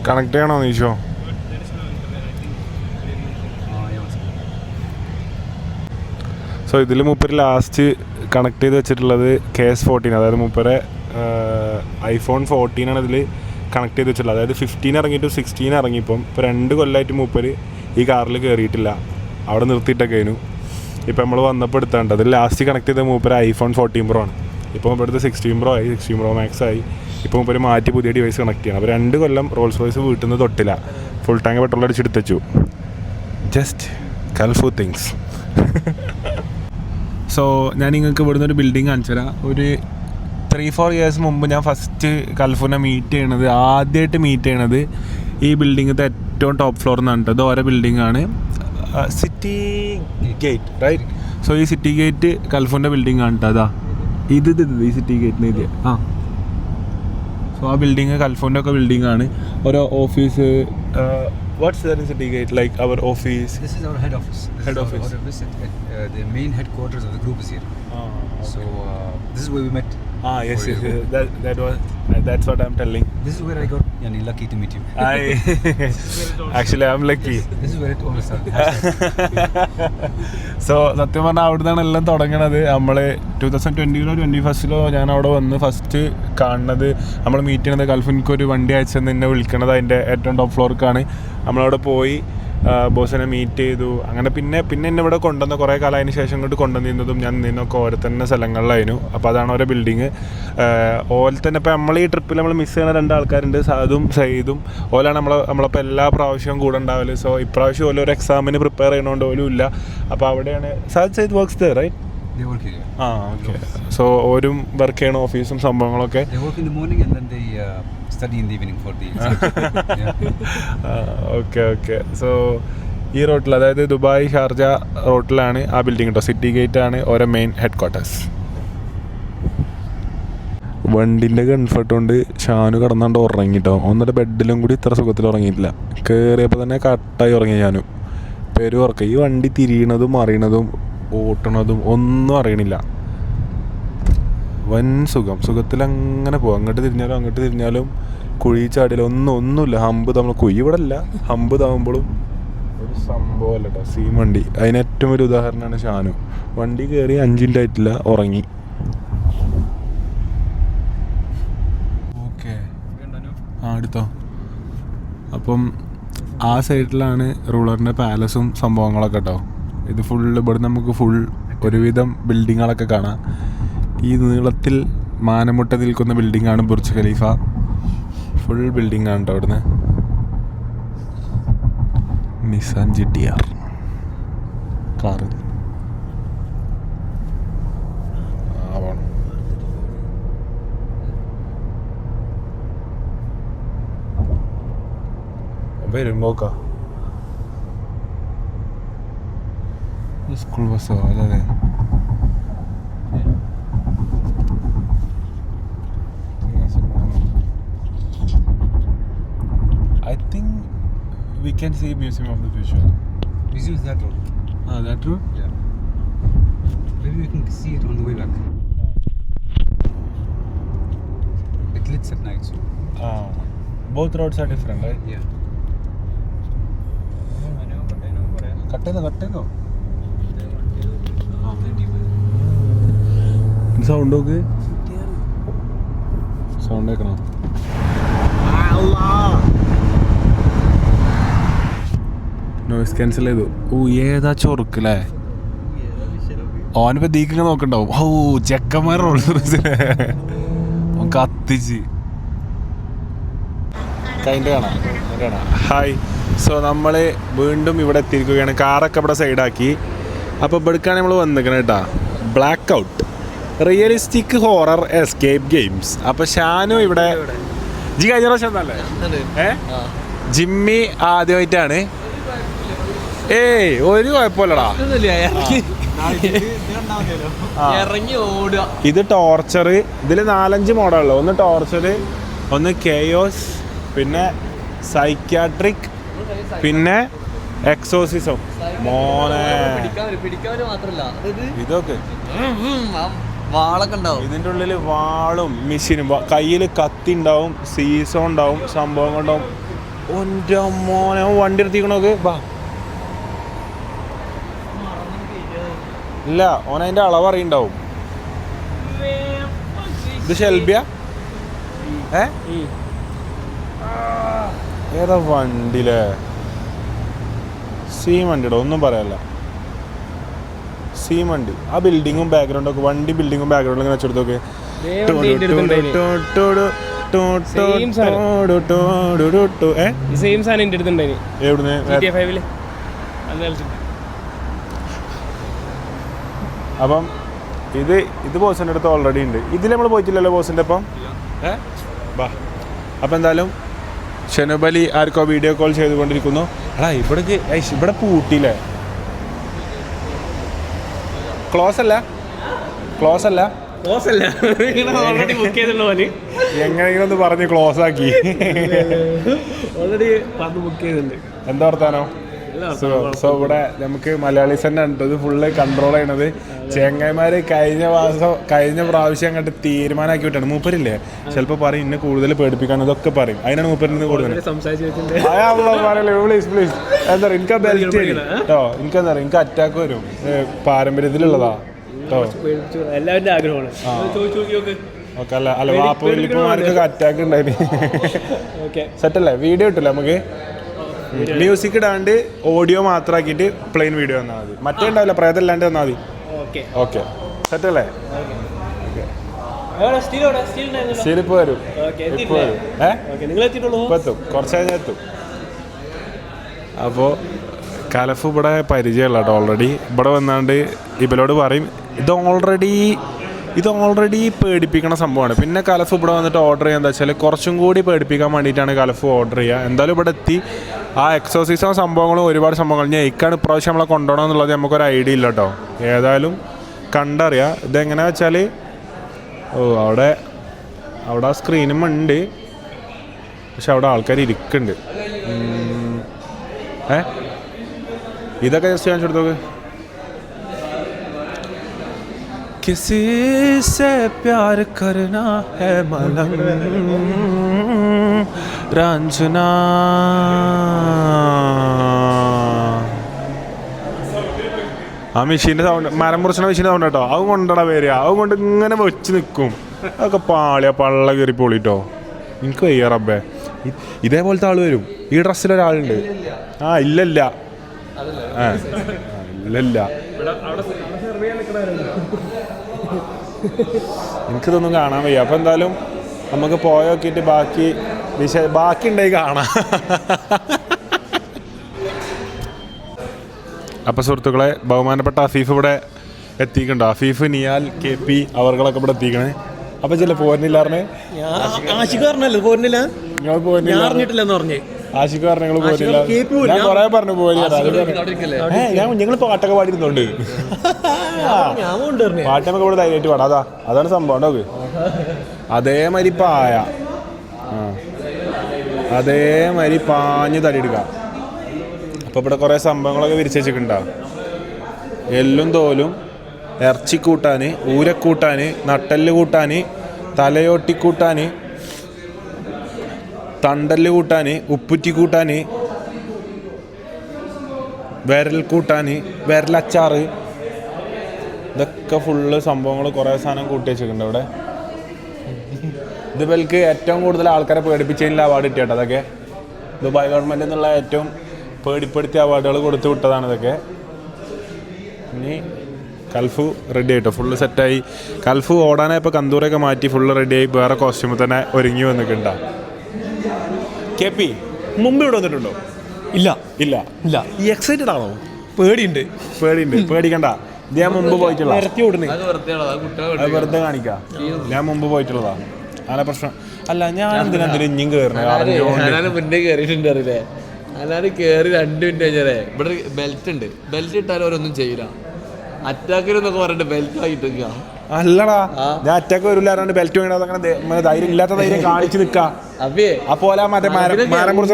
കണക്ട് ചെയ്യണോ നീശോ? സോ ഇതിൽ മൂപ്പര് ലാസ്റ്റ് കണക്ട് ചെയ്ത് വെച്ചിട്ടുള്ളത് KS14, അതായത് മൂപ്പരെ iPhone 14 ഇതിൽ കണക്ട് ചെയ്ത് വെച്ചിട്ടുള്ളത്. അതായത് 15 ഇറങ്ങിയിട്ട് 16 ഇറങ്ങിയപ്പം ഇപ്പോൾ 2 കൊല്ലമായിട്ട് മൂപ്പര് ഈ കാറിൽ കയറിയിട്ടില്ല, അവിടെ നിർത്തിയിട്ടൊക്കെ ആയിരുന്നു. ഇപ്പോൾ നമ്മൾ വന്നപ്പോൾ എടുത്താണ്ട് അതിൽ ലാസ്റ്റ് കണക്ട് ചെയ്ത മൂപ്പര് iPhone 14 Pro ആണ്. ഇപ്പോൾ ഇവിടുത്തെ 16 Pro ആയി, 16 Pro Max ആയി. ഇപ്പോൾ മൂപ്പര് മാറ്റി പുതിയ ഡിവൈസ് കണക്ട് ചെയ്യണം. അപ്പോൾ 2 കൊല്ലം റോൾസ് റോയ്സ് വീട്ടിൽ നിന്ന് തൊട്ടില്ല, ഫുൾ ടാങ്ക് പെട്രോൾ അടിച്ചെടുത്ത് വെച്ചു. Just കൽഫു things. സോ ഞാൻ നിങ്ങൾക്ക് ഇവിടുന്ന് ഒരു ബിൽഡിംഗ് കാണിച്ചു തരാം. ഒരു 3-4 ഇയേഴ്സ് മുമ്പ് ഞാൻ ഫസ്റ്റ് കൽഫുനെ ആദ്യമായിട്ട് മീറ്റ് ചെയ്യണത് ഈ ബിൽഡിങ്ങിൻ്റെ ഏറ്റവും ടോപ്പ് ഫ്ലോറിൽ നിന്നാണ് കേട്ടോ. ഇത് ഓരോ ബിൽഡിംഗാണ്, സിറ്റി ഗേറ്റ് റൈറ്റ്. സോ ഈ സിറ്റി ഗേറ്റ് കൽഫുൻ്റെ ബിൽഡിംഗ് ആണ് കേട്ടോ. അതാ ഇത് ഈ സിറ്റി ഗേറ്റിന് ഇത് സോ ആ ബിൽഡിങ് കൽഫോൻ്റെ ഒക്കെ ബിൽഡിംഗ് ആണ്. ഓരോ office. What's there in city gate? Like our office. This is our head office. The main headquarters of the group is here. Okay. So this is where we met. Yes. That's what I'm telling. This is where I got lucky to meet you. Actually I'm lucky. This is where it all started. So സത്യം പറഞ്ഞാൽ അവിടെ നിന്നാണ് എല്ലാം തുടങ്ങണത്. നമ്മൾ 2020-ലോ 21-ലോ ഞാൻ അവിടെ വന്ന് first കാണുന്നത്, നമ്മൾ മീറ്റ് ചെയ്യണത് ഗൾഫിലേക്ക് ഒരു വണ്ടി അയച്ചെന്ന് എന്നെ വിളിക്കണത് അതിൻ്റെ ഏറ്റവും ടോപ്പ് ഫ്ലോർക്കാണ്. നമ്മളവിടെ പോയി ബോസിനെ മീറ്റ് ചെയ്തു. അങ്ങനെ പിന്നെ എന്നെ ഇവിടെ കൊണ്ടുവന്ന കുറേ കാലം അതിന് ശേഷം ഇങ്ങോട്ട് കൊണ്ടുവന്നിരുന്നതും ഞാൻ നിന്നൊക്കെ ഓരോ തന്നെ സ്ഥലങ്ങളിലായിരുന്നു. അപ്പോൾ അതാണ് ഓരോ ബിൽഡിങ് ഓല തന്നെ. ഇപ്പോൾ നമ്മൾ ഈ ട്രിപ്പിൽ നമ്മൾ മിസ് ചെയ്യുന്ന 2 ആൾക്കാരുണ്ട്, സാദും സയ്യിദും. ഓലാണ് നമ്മളിപ്പോൾ എല്ലാ പ്രാവശ്യവും കൂടെ ഉണ്ടാവില്ല. സോ ഇപ്രാവശ്യം ഓരോ ഒരു എക്സാമിന് പ്രിപ്പയർ ചെയ്യണോണ്ട് ഓലും ഇല്ല. അപ്പോൾ അവിടെയാണ് Sayyid works there right. Okay. So ഓരും വർക്ക് ചെയ്യണ ഓഫീസും സംഭവങ്ങളൊക്കെ. Study in the evening for the okay. So ഈ റോട്ടിൽ, അതായത് ദുബായ് ഷാർജ റോട്ടിലാണ് ആ ബിൽഡിംഗ് കേട്ടോ. സിറ്റി ഗേറ്റ് ആണ് ഓരോ മെയിൻ ഹെഡ് ക്വാർട്ടേഴ്സ്. വണ്ടിൻ്റെ കംഫർട്ട് കൊണ്ട് ഷാനു കിടന്നാണ്ട് ഉറങ്ങിട്ടോ. ഒന്നിട്ട് ബെഡിലും കൂടി ഇത്ര സുഖത്തിൽ ഉറങ്ങിയിട്ടില്ല. കയറിയപ്പോൾ തന്നെ കട്ടായി ഉറങ്ങി ഷാനു. പേരും ഉറക്കം. ഈ വണ്ടി തിരിയണതും മറിയണതും ഓട്ടണതും ഒന്നും അറിയണില്ല. വൻ സുഖത്തിൽ അങ്ങനെ പോകും. അങ്ങോട്ട് തിരിഞ്ഞാലും കുഴി ചാടില്ല, ഒന്നുമില്ല. ഹമ്പ് നമ്മൾ കുഴി ഇവിടെ അല്ല, ഹമ്പ് താവുമ്പോഴും ഒരു സംഭവമല്ല കേട്ടോ. സീം വണ്ടി അതിന് ഏറ്റവും ഒരു ഉദാഹരണമാണ് ഷാനു. വണ്ടി കയറി 5 മിനിറ്റ് ആയിട്ടില്ല, ഉറങ്ങി. ഓക്കെ, എടുത്തോ. അപ്പം ആ സൈഡിലാണ് റൂളറിൻ്റെ പാലസും സംഭവങ്ങളൊക്കെ കേട്ടോ. ഇത് ഇവിടെ നമുക്ക് ഒരുവിധം ബിൽഡിങ്ങുകളൊക്കെ കാണാം. ഈ നീളത്തിൽ മാനമുട്ട നിൽക്കുന്ന ബിൽഡിങ്ങാണ് ബുർജ് ഖലീഫ. ഫുൾ ബിൽഡിംഗ് ആണ് കേട്ടോ. അവിടുന്ന് നിസാൻ GTR കാറ്. വരുമ്പോക്കാ സ്കൂൾ ബസ്സോ അല്ലേ? I think we can see Museum of the Future. Museum is that road. That road? Yeah. Maybe we can see it on the way back. It lights at night. So. Both roads are different, right? Yeah. കട്ടേലോ sound നോക്ക്. Sound കേൾക്കണോ? Noise cancel ചെയ്തു. ഏതാ ചൊറുക്കല്ലേ? ഓനിപ്പോ ദീക്കിങ്ങനെ നോക്കണ്ടാവും. ചെക്കന്മാർ Rolls കത്തിച്ച് കൈൻ്റെ കാണാം. Hi. So നമ്മൾ വീണ്ടും ഇവിടെ എത്തിയിരിക്കുകയാണ്. കാറൊക്കെ ഇവിടെ സൈഡാക്കി. അപ്പോൾ ഇവിടേക്കാണ് നമ്മൾ വന്നിരിക്കണം കേട്ടോ. Black out realistic horror escape games. അപ്പോൾ ഷാനു ഇവിടെ കഴിഞ്ഞ പ്രാവശ്യം എന്നല്ലേ? ജിമ്മി ആദ്യമായിട്ടാണ്. ഒരു കുഴപ്പമില്ലടാ. ഇത് ടോർച്ചർ. ഇതിൽ 4-5 മോഡലുള്ളൂ. ഒന്ന് ടോർച്ചർ, ഒന്ന് കെയോസ്, പിന്നെ സൈക്യാട്രിക്, പിന്നെ എക്സോസിസം. മോനെ ഇതൊക്കെ വാളൊക്കെ ഉണ്ടാവും. ഇതിൻ്റെ ഉള്ളിൽ വാളും മെഷീനും കയ്യിൽ കത്തി ഉണ്ടാവും, സീസോ ഉണ്ടാവും, സംഭവം ഉണ്ടാവും. ഒൻ്റെ മോനെ വണ്ടി എടുത്തിക്കണോക്ക് ബാ. ഇല്ല ഓനതിൻ്റെ അളവ് അറിയുണ്ടാവും. ഇത് ഷെൽബിയ ഏതാ വണ്ടിയിലെ സീം വണ്ടിയുടെ ഒന്നും പറയാല്ല. സീം വണ്ടി ആ ബിൽഡിങ്ങും ബാക്ക്ഗ്രൗണ്ടൊക്കെ വണ്ടി ബിൽഡിങ്ങും ബാക്ക്ഗ്രൗണ്ടിൽ ഇങ്ങനെ വെച്ചെടുത്തൊക്കെ എവിടുന്ന്. അപ്പം ഇത് ബോസിൻ്റെ അടുത്ത് ഓൾറെഡി ഉണ്ട്. ഇതിൽ നമ്മൾ പോയിട്ടില്ലല്ലോ ബോസിൻ്റെ ഒപ്പം. ബാ. അപ്പം എന്തായാലും ഷെനുബലി ആർക്കോ വീഡിയോ കോൾ ചെയ്തുകൊണ്ടിരിക്കുന്നു. എടാ ഇവിടെ പൂട്ടിയില്ലേ? ക്ലോസ് അല്ല എങ്ങനെയെങ്കിലും ഒന്ന് പറഞ്ഞ് ക്ലോസ് ആക്കി. എന്താ വർത്താനോ? സോ ഇവിടെ നമുക്ക് മലയാളീസ് തന്നെ ഉണ്ട് ഇത് ഫുള്ള് കൺട്രോൾ ചെയ്യണത്. ചെങ്ങന്മാര് കഴിഞ്ഞ പ്രാവശ്യം അങ്ങോട്ട് തീരുമാനമാക്കി വിട്ടാണ്. മൂപ്പരില്ലേ ചിലപ്പോൾ പറയും ഇന്നെ കൂടുതൽ പേടിപ്പിക്കാൻ ഇതൊക്കെ പറയും. അതിനാണ് മൂപ്പരിന്ന് കൂടുതൽ പ്ലീസ് പ്ലീസ്. എന്താ പറയുക എനിക്ക് ബെൽറ്റ് കേട്ടോ. എനിക്കെന്താ പറയുക എനിക്ക് അറ്റാക്ക് വരും. പാരമ്പര്യത്തിലുള്ളതാ കേട്ടോ. എല്ലാവരുടെ ആഗ്രഹമാണ്. ഓക്കെ അല്ല വാപ്പ വലിയപ്പന്മാർക്കൊക്കെ അറ്റാക്ക് ഉണ്ടായിരുന്നു. സെറ്റല്ലേ? വീഡിയോ ഇട്ടില്ല നമുക്ക്. മ്യൂസിക് ഇടാണ്ട് ഓഡിയോ മാത്രമാക്കിയിട്ട് പ്ലെയിൻ വീഡിയോ തന്നാൽ മതി. മറ്റേ ഉണ്ടാവില്ല പ്രേതം ഇല്ലാണ്ട് തന്നാൽ മതി. ഓക്കെ സെറ്റല്ലേ? സ്റ്റീൽ ഇപ്പോൾ വരും. ഇപ്പോൾ എത്തും, കുറച്ച് കഴിഞ്ഞാൽ എത്തും. അപ്പോൾ കലഫ് ഇവിടെ പരിചയമുള്ള കേട്ടോ ഓൾറെഡി. ഇവിടെ വന്നാണ്ട് ഇവരോട് പറയും ഇത് ഓൾറെഡി പേടിപ്പിക്കണ സംഭവമാണ്. പിന്നെ കലഫ് ഇവിടെ വന്നിട്ട് ഓർഡർ ചെയ്യുക എന്താ വെച്ചാൽ കുറച്ചും കൂടി പേടിപ്പിക്കാൻ വേണ്ടിയിട്ടാണ് കലഫ് ഓർഡർ ചെയ്യുക. എന്തായാലും ഇവിടെ എത്തി ആ എക്സോസിസം സംഭവങ്ങളും ഒരുപാട് സംഭവങ്ങൾ ഞാൻ ഇക്കാണ് ഇപ്രാവശ്യം നമ്മളെ കൊണ്ടുപോകണം എന്നുള്ളത് നമുക്കൊരു ഐഡിയ ഇല്ല കേട്ടോ. ഏതായാലും കണ്ടറിയാം. ഇതെങ്ങനെയാ വെച്ചാൽ അവിടെ ആ സ്ക്രീനും ഉണ്ട്, പക്ഷെ അവിടെ ആൾക്കാർ ഇരിക്കുന്നുണ്ട്. ഇതൊക്കെ ജസ്റ്റ് കാണിച്ചു കൊടുത്തോക്ക്. किसी से प्यार करना है मलंग रंजना. ആ മെഷീൻ്റെ സൗണ്ട് മരം മുറിച്ചണ മെഷീൻ്റെ സൗണ്ട് കേട്ടോ. അത് കൊണ്ടടാ വരിക. അത് കൊണ്ട് ഇങ്ങനെ വെച്ച് നിൽക്കും. അതൊക്കെ പാളിയാ പള്ള കയറി പൊളിട്ടോ. എനിക്ക് വയ്യ റബ്ബേ. ഇതേപോലത്തെ ആൾ വരും. ഈ ഡ്രസ്സിലൊരാളുണ്ട്. ഇല്ലല്ല എനിക്കിതൊന്നും കാണാൻ വയ്യ. അപ്പോൾ എന്തായാലും നമുക്ക് പോയി നോക്കിയിട്ട് ബാക്കി ഉണ്ടായി കാണാം. അപ്പോൾ സുഹൃത്തുക്കളെ ബഹുമാനപ്പെട്ട അഫീഫ് ഇവിടെ എത്തിയിട്ടുണ്ടോ? അഫീഫ്, നിയാൽ, KP അവർകളൊക്കെ ഇവിടെ എത്തിക്കണേ. അപ്പോൾ ചില പോരുന്നില്ലാറിനെ ആശിക്ക് പറഞ്ഞല്ലോ പോരുന്നില്ല. നിങ്ങൾ പോരുന്നില്ല അറിഞ്ഞിട്ടില്ലെന്ന് പറഞ്ഞേ. ആശിക്ക് പറഞ്ഞ നിങ്ങൾ പോരില്ല. ഞാൻ കുറേ പറഞ്ഞു പോരില്ല. ഞങ്ങൾ പാട്ടൊക്കെ പാടിയിരുന്നോണ്ട് പാട്ടൊക്കെ ഇവിടെ ധൈര്യമായിട്ട് പാടാം. അതാണ് സംഭവം ഉണ്ടാവും. അതേമാതിരി അതേമാതിരി പാഞ്ഞ് തടിയെടുക്കാം. അപ്പോൾ ഇവിടെ കുറേ സംഭവങ്ങളൊക്കെ വിരിച്ച് വെച്ചിട്ടുണ്ടാവും. എല്ലും തോലും, ഇറച്ചിക്കൂട്ടാൻ, ഊരക്കൂട്ടാൻ, നട്ടല് കൂട്ടാൻ, തലയോട്ടിക്കൂട്ടാൻ, തണ്ടല് കൂട്ടാൻ, ഉപ്പുറ്റി കൂട്ടാൻ, വിരൽ കൂട്ടാൻ, വിരലച്ചാറ്, ഇതൊക്കെ ഫുള്ള് സംഭവങ്ങൾ കുറേ സാധനം കൂട്ടി വെച്ചിട്ടുണ്ട് ഇവിടെ. ഇതുപോലേക്ക് ഏറ്റവും കൂടുതൽ ആൾക്കാരെ പേടിപ്പിച്ചതിനുള്ള അവാർഡ് കിട്ടിയാട്ടോ അതൊക്കെ. ദുബായ് ഗവൺമെൻറ് എന്നുള്ള ഏറ്റവും പേടിപ്പെടുത്തിയ അവാർഡുകൾ കൊടുത്തു വിട്ടതാണ് ഇതൊക്കെ. ഇനി കൽഫു റെഡി ആയിട്ടോ, ഫുള്ള് സെറ്റായി. കൽഫു ഓടാനായപ്പോൾ കന്തൂറൊക്കെ മാറ്റി ഫുള്ള് റെഡിയായി വേറെ കോസ്റ്റ്യൂമിൽ തന്നെ ഒരുങ്ങി വന്നിട്ടുണ്ടോ. KP മുമ്പ് ഇവിടെ വന്നിട്ടുണ്ടോ? ഇല്ല. ഈ എക്സൈറ്റഡ് ആണോ? പേടിയുണ്ട്. പേടിക്കണ്ട. ഞാൻ മുമ്പ് പോയിട്ടുള്ള വെറുതെ കാണിക്കാം. ഞാൻ മുമ്പ് പോയിട്ടുള്ളതാ. അങ്ങനെ പ്രശ്നം അല്ല. ഞാൻ എന്തിനാ ഇഞ്ഞും കയറുന്നത്? മുന്നേ കയറിയിട്ടുണ്ട് അറിയില്ലേ? അല്ലാതെ കയറി 2 മിനിറ്റ് കഴിഞ്ഞാലേ ഇവിടെ ബെൽറ്റ് ഉണ്ട്. ബെൽറ്റ് ഇട്ടാലും അവരൊന്നും ചെയ്യില്ല. അറ്റാക്കിലെന്നൊക്കെ പറഞ്ഞിട്ട് ബെൽറ്റ് ആയിട്ട് അല്ലടാ, ഞാൻ അറ്റാക്ക് വരില്ല പറഞ്ഞിട്ട് ബെൽറ്റ് വേണത് അങ്ങനെ ധൈര്യം ഇല്ലാത്ത ധൈര്യം കാണിച്ചു നിൽക്കാം. അപ്പോലെ മറ്റേ മരം മുറിച്ച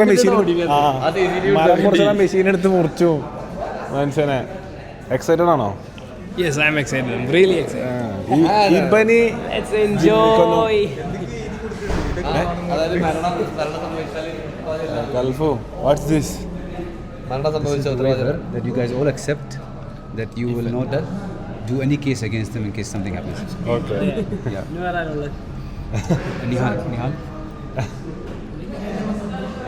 മെഷീൻ എടുത്ത് മുറിച്ചു. മനസ്സിനെ എക്സൈറ്റഡ് ആണോ? Yes, I'm excited. I'm really excited. ഇബനി Let's enjoy. അതായത് മരണം സംഭവിച്ചാൽ ഗൾഫോ വാട്ട്സ് ദിസ് മരണം സംഭവിച്ച That you guys all accept that you will not do any case against them in case something happens. Okay Yeah. Nihal.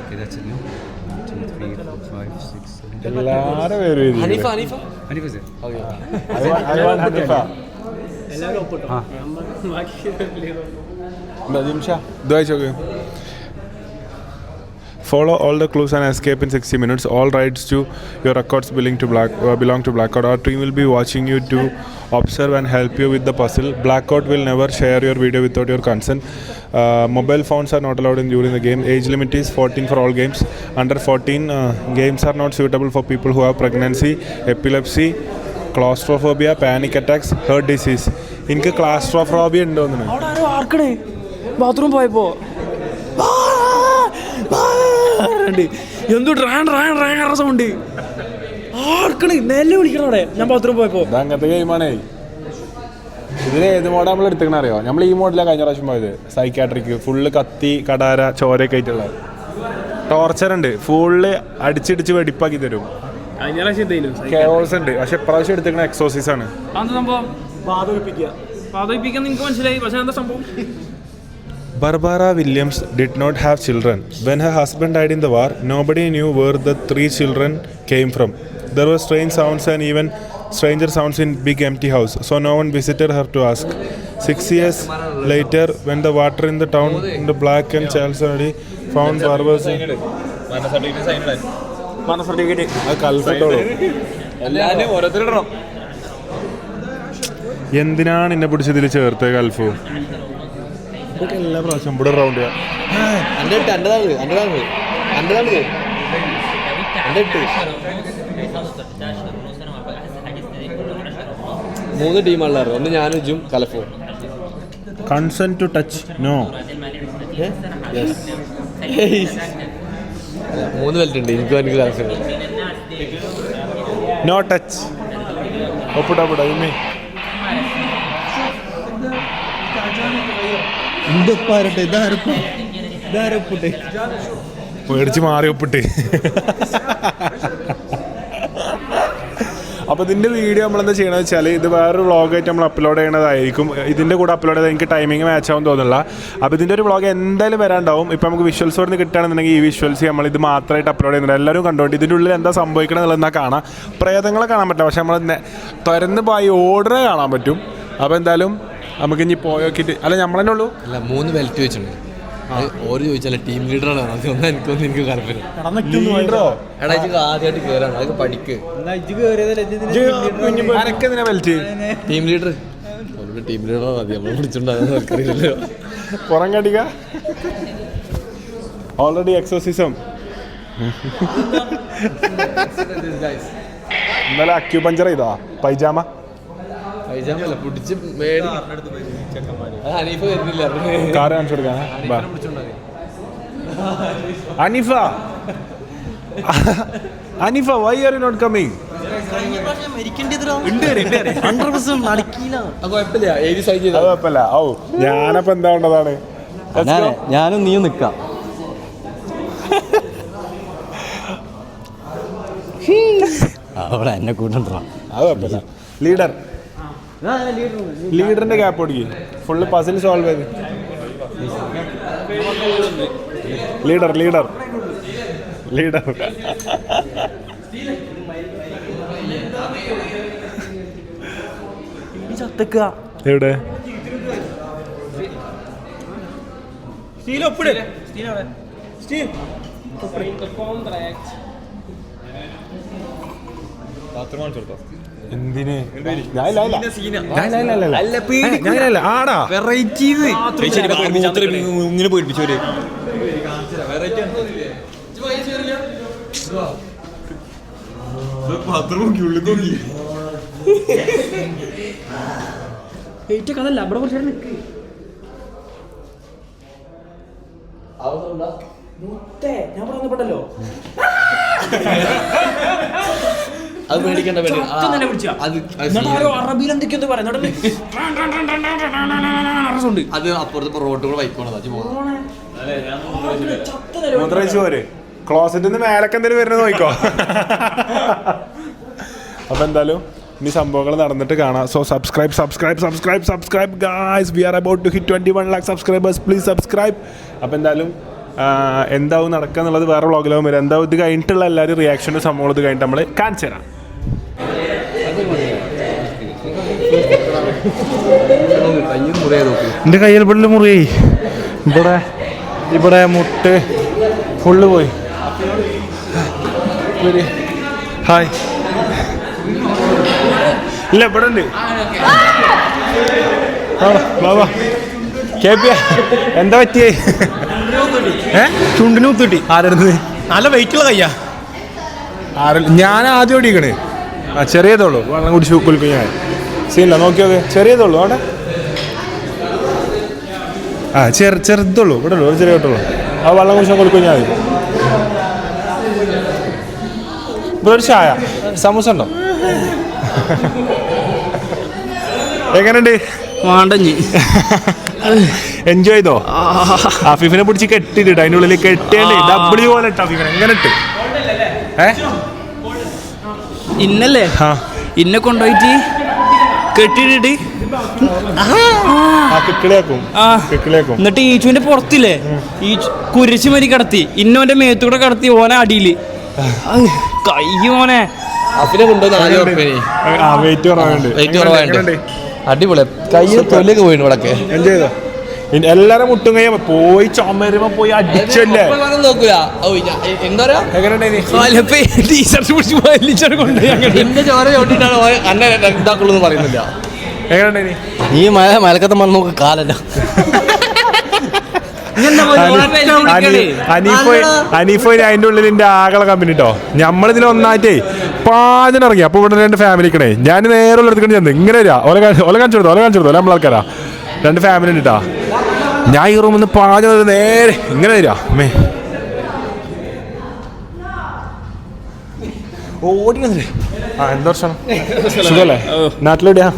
Okay, that's it. No? 1, 2, 3, 4, 5, 6, 7. എല്ലാവരും പേരും Hanifa Hanif is there. Okay Hanifa Follow all the clues and escape in 60 minutes. All rights to your records belong to Blackout. Our team will be watching you to observe and help you with the puzzle. Blackout will never share your video without your consent. Mobile phones are not allowed during the game. Age limit is 14 for all games. Under 14, games are not suitable for people who have pregnancy, epilepsy, claustrophobia, panic attacks, heart disease. എനിക്ക് ക്ലാസ്ട്രോഫോബിയ ഉണ്ടോ എന്ന് അവിടെ ആരോ ആർക്കണേ bathroom പോയപ്പോ എന്തോ ഡ്രാൻ sound ആർക്കണേ നെല്ല് വിളിക്കണം അവിടെ ഞാൻ ബാത്റൂം പോയപ്പോ ഇത് അങ്ങനത്തെ ഗെയിമാണേ. ഇതിൽ ഏത് മോഡാണ് നമ്മൾ എടുത്തിക്കണ അറിയോ? നമ്മൾ ഈ മോഡിലാണ് കഴിഞ്ഞ പ്രാവശ്യം പോയത്. സൈക്കാട്രിക് ഫുള്ള് കത്തി കടാര ചോരയൊക്കെ ആയിട്ടുള്ള ടോർച്ചർ ഉണ്ട്. ഫുള്ള് അടിച്ചിടിച്ച് വെടിപ്പാക്കി തരും. കഴിഞ്ഞ പ്രാവശ്യം എന്തേലും കെയോസ് ഉണ്ട്. പക്ഷെ ഇപ്രാവശ്യം എടുത്തിക്കണ എക്സോസിസ് ആണ്. അതെന്താ സംഭവം? പാതപിപ്പിക്കാൻ നിങ്ങൾക്ക് മനസ്സിലായി, പക്ഷെ എന്താ സംഭവം? Barbara Williams did not have children. When her husband died in the war, nobody knew where the 3 children came from. There were strange sounds and even stranger sounds in big empty house, so no one visited her to ask. 6 years later, when the water in the town in the black and Charles already found Barbara's എല്ലാവരും ഓരോരുത്തരിടണം. എന്തിനാണ് എന്നെ പിടിച്ചതിൽ ചേർത്ത് Gulf? ഇതൊക്കെ എല്ലാ പ്രാവശ്യം ഇവിടെ round ചെയ്യാം. മൂന്ന് ടീമുള്ളാറ്. ഒന്ന് ഞാനും ഇജും കലഫും. Consent to touch no. 3 belt ഉണ്ട് എനിക്കും എനിക്ക് കലഫും. No touch. ഒപ്പിടാ ഇമ്മേ പേടിച്ച് മാറി ഒപ്പിട്ട്. അപ്പോൾ ഇതിൻ്റെ വീഡിയോ നമ്മളെന്താ ചെയ്യണമെന്ന് വെച്ചാൽ ഇത് വേറൊരു വ്ളോഗായിട്ട് നമ്മൾ അപ്ലോഡ് ചെയ്യണതായിരിക്കും. ഇതിൻ്റെ കൂടെ അപ്ലോഡ് ചെയ്താൽ എനിക്ക് ടൈമിങ് മാച്ച് ആവും തോന്നുന്നില്ല. അപ്പോൾ ഇതിൻ്റെ ഒരു വ്ളോഗ് എന്തായാലും വരാണ്ടാവും. ഇപ്പോൾ നമുക്ക് വിഷ്വൽസ് കൊണ്ട് കിട്ടുകയാണെന്നുണ്ടെങ്കിൽ ഈ വിഷ്വൽസ് നമ്മൾ ഇത് മാത്രമായിട്ട് അപ്ലോഡ് ചെയ്യുന്നുണ്ട്. എല്ലാവരും കണ്ടുകൊണ്ട് ഇതിൻ്റെ ഉള്ളിൽ എന്താ സംഭവിക്കണം എന്നുള്ളതെന്നാൽ കാണാം. പ്രേതങ്ങളെ കാണാൻ പറ്റില്ല, പക്ഷെ നമ്മൾ തുരന്ന് പോയി ഓർഡറെ കാണാൻ പറ്റും. അപ്പോൾ എന്തായാലും നമുക്ക് ഇനി പോയോക്കിയിട്ട് അല്ല നമ്മൾ തന്നെ ഉള്ളൂ. അല്ല 3 ബെൽറ്റ് വെച്ചിട്ടുണ്ട്. ഓര് ചോദിച്ചാലേ ടീം ലീഡറാണ്. അതൊന്നും എനിക്ക് താല്പര്യം. എടാ ഇത് ആദ്യമായിട്ട് കയറാണ്, അതൊക്കെ പഠിക്ക്. ബെൽറ്റ് ടീം ലീഡർ ടീം ലീഡറാണ്. മതി നമ്മൾ പിടിച്ചിട്ടുണ്ടാകുന്ന ആൾക്കറിയില്ലല്ലോ. പുറം കടിക ഓൾറെഡി എക്സോസിസം. ഇന്നലെ അക്യൂപഞ്ചർ ചെയ്താ പൈജാമ പൈജാമല്ല പിടിച്ച് മേടി. ഹനീഫ വരുന്നില്ല. കാറ് കാണിച്ചു കൊടുക്കാൻ. Anifa Anifa why are you not coming? കുഴപ്പമില്ല, ഏത് സൈൻ ചെയ്താൽ കുഴപ്പമില്ല. ഓ ഞാനപ്പോ എന്താ ഉണ്ടതാണ്? ഞാനും നീയും നിക്കാം. അവിടെ എന്നെ കൂട്ടണ്ടാ. അത് കുഴപ്പമില്ല. ലീഡറിന്റെ ക്യാപ്പ് ഓടിക്ക്. ഫുള്ള് പസിൽ സോൾവ് ചെയ്ത്. ലീഡർ എവിടെ? എന്തിന്? ആടാ വെറൈറ്റി ഇങ്ങനെ പേടിപ്പിച്ചോര്. അതല്ല അവിടെ കുറച്ച് നിൽക്ക്. ഞാൻ പറഞ്ഞപ്പെട്ടല്ലോ അത് മേടിക്കണ്ട പേടി അറബിയിൽ എന്തൊക്കെയോ പറയുന്നുണ്ട്. അത് അപ്പുറത്ത് റോഡ് കൂടെ ബൈക്ക് മൂത്രയിച്ചു പോരെ ക്ലോസറ്റിൽ നിന്ന് മേലൊക്കെ എന്തെങ്കിലും വരുന്നത് നോക്കോ. അപ്പൊ എന്തായാലും ഇനി സംഭവങ്ങൾ നടന്നിട്ട് കാണാം. So subscribe guys, we are about to hit 21 lakh subscribers, please subscribe. അപ്പോൾ എന്തായാലും എന്താവും നടക്കുക എന്നുള്ളത് വേറെ വ്ളോഗിലാവും വരും. എന്താവും ഇത് കഴിഞ്ഞിട്ടുള്ള എല്ലാവരും റിയാക്ഷനും സംഭവം ഇത് കഴിഞ്ഞിട്ട് നമ്മൾ കാണിച്ചു തരാം. എൻ്റെ കയ്യിൽ പുള്ളി മുറിയായി, ഇവിടെ മുട്ട് ഫുള്ള് പോയി. ഹായ്, ഇല്ല ഇവിടെ ഉണ്ട്. ബാബാ കേപ്പിയ എന്താ പറ്റിയേ? ചുണ്ടിന് കുത്തിട്ടി. ആരെടുത്ത്? നല്ല വെയിറ്റുള്ള കയ്യാ. ഞാൻ ആദ്യം ഓടിക്കണേ. ചെറിയതുള്ളൂ, വെള്ളം കുടിച്ച് കുലിക്കും ഞാൻ. സീനില്ല, നോക്കി നോക്ക്, ചെറിയതുള്ളൂ അവിടെ. ചെറുതുള്ളൂ, ഇവിടെ ഉള്ളൂ, ഒരു ചെറിയ കേട്ടുള്ളൂ. ആ വെള്ളം കുടിച്ചാൽ കൊടുക്കും ഞാൻ. ഇവിടെ ഒരു ചായ, സമൂസ ഉണ്ടോ? എങ്ങനെയുണ്ട്? എൻജോയ് ചെയ്തോ? അഫീഫിനെ പിടിച്ച് കെട്ടിട്ട് അതിൻ്റെ ഉള്ളിൽ കെട്ടിയല്ലേ ഡബ്ല്യു പോലെ ഇട്ട് അഫീഫിനെ എങ്ങനെ ഇട്ട് ഇന്നല്ലേ ഇന്നെ കൊണ്ടുപോയിട്ട് കെട്ടിട്ടിട്ട് എന്നിട്ട് ഈച്ചുവിന്റെ പുറത്തില്ലേ ഈ കുരിശ് മരി കടത്തി ഇന്നോന്റെ മേത്തൂടെ കടത്തി ഓനെ അടിയില് കയ്യോനെ അടിപൊളി. കയ്യിൽ തൊലിയൊക്കെ പോയിട്ടുണ്ട് ഇവിടൊക്കെ. എൻജോയ് ചെയ്തോ? എല്ലാരും മുട്ടും കയ്യ പോയി ചുമരുമ്പോ പോയി അടിച്ചല്ലേ. എന്താ പറയാ ടീഷർട്ട് പിടിച്ച് എന്റെ ചോര ചോട്ടിട്ടാണ് അന്നെ ഇതാക്കുള്ളൂ പറയുന്നില്ല. എങ്ങനെയുണ്ടായി? നീ മലക്കത്തെ മണ്ണ് നോക്ക് കാലല്ല. അനീഫോയി അതിന്റെ ഉള്ളിൽ എന്റെ ആകളെ കമ്പനി കേട്ടോ. നമ്മളിതിൽ ഒന്നായിട്ടേ പാചകം ഇറങ്ങി. അപ്പൊ ഇവിടെ രണ്ട് ഫാമിലിക്കണേ. ഞാൻ നേരെ ഉള്ളടത്ത് ചെന്ന് ഇങ്ങനെ വരാ. ഓല കാണിച്ചു കൊടുത്തോ നമ്മളാൾക്കാരാ. രണ്ട് ഫാമിലി ഉണ്ട് കേട്ടാ. ഞാൻ ഈ റൂമിൽ നിന്ന് പാചകം നേരെ ഇങ്ങനെ വരാ. അമ്മേ ഓടി വന്നില്ലേ? എന്താ വർഷം സുഖല്ലേ? നാട്ടിലെവിടെയാ?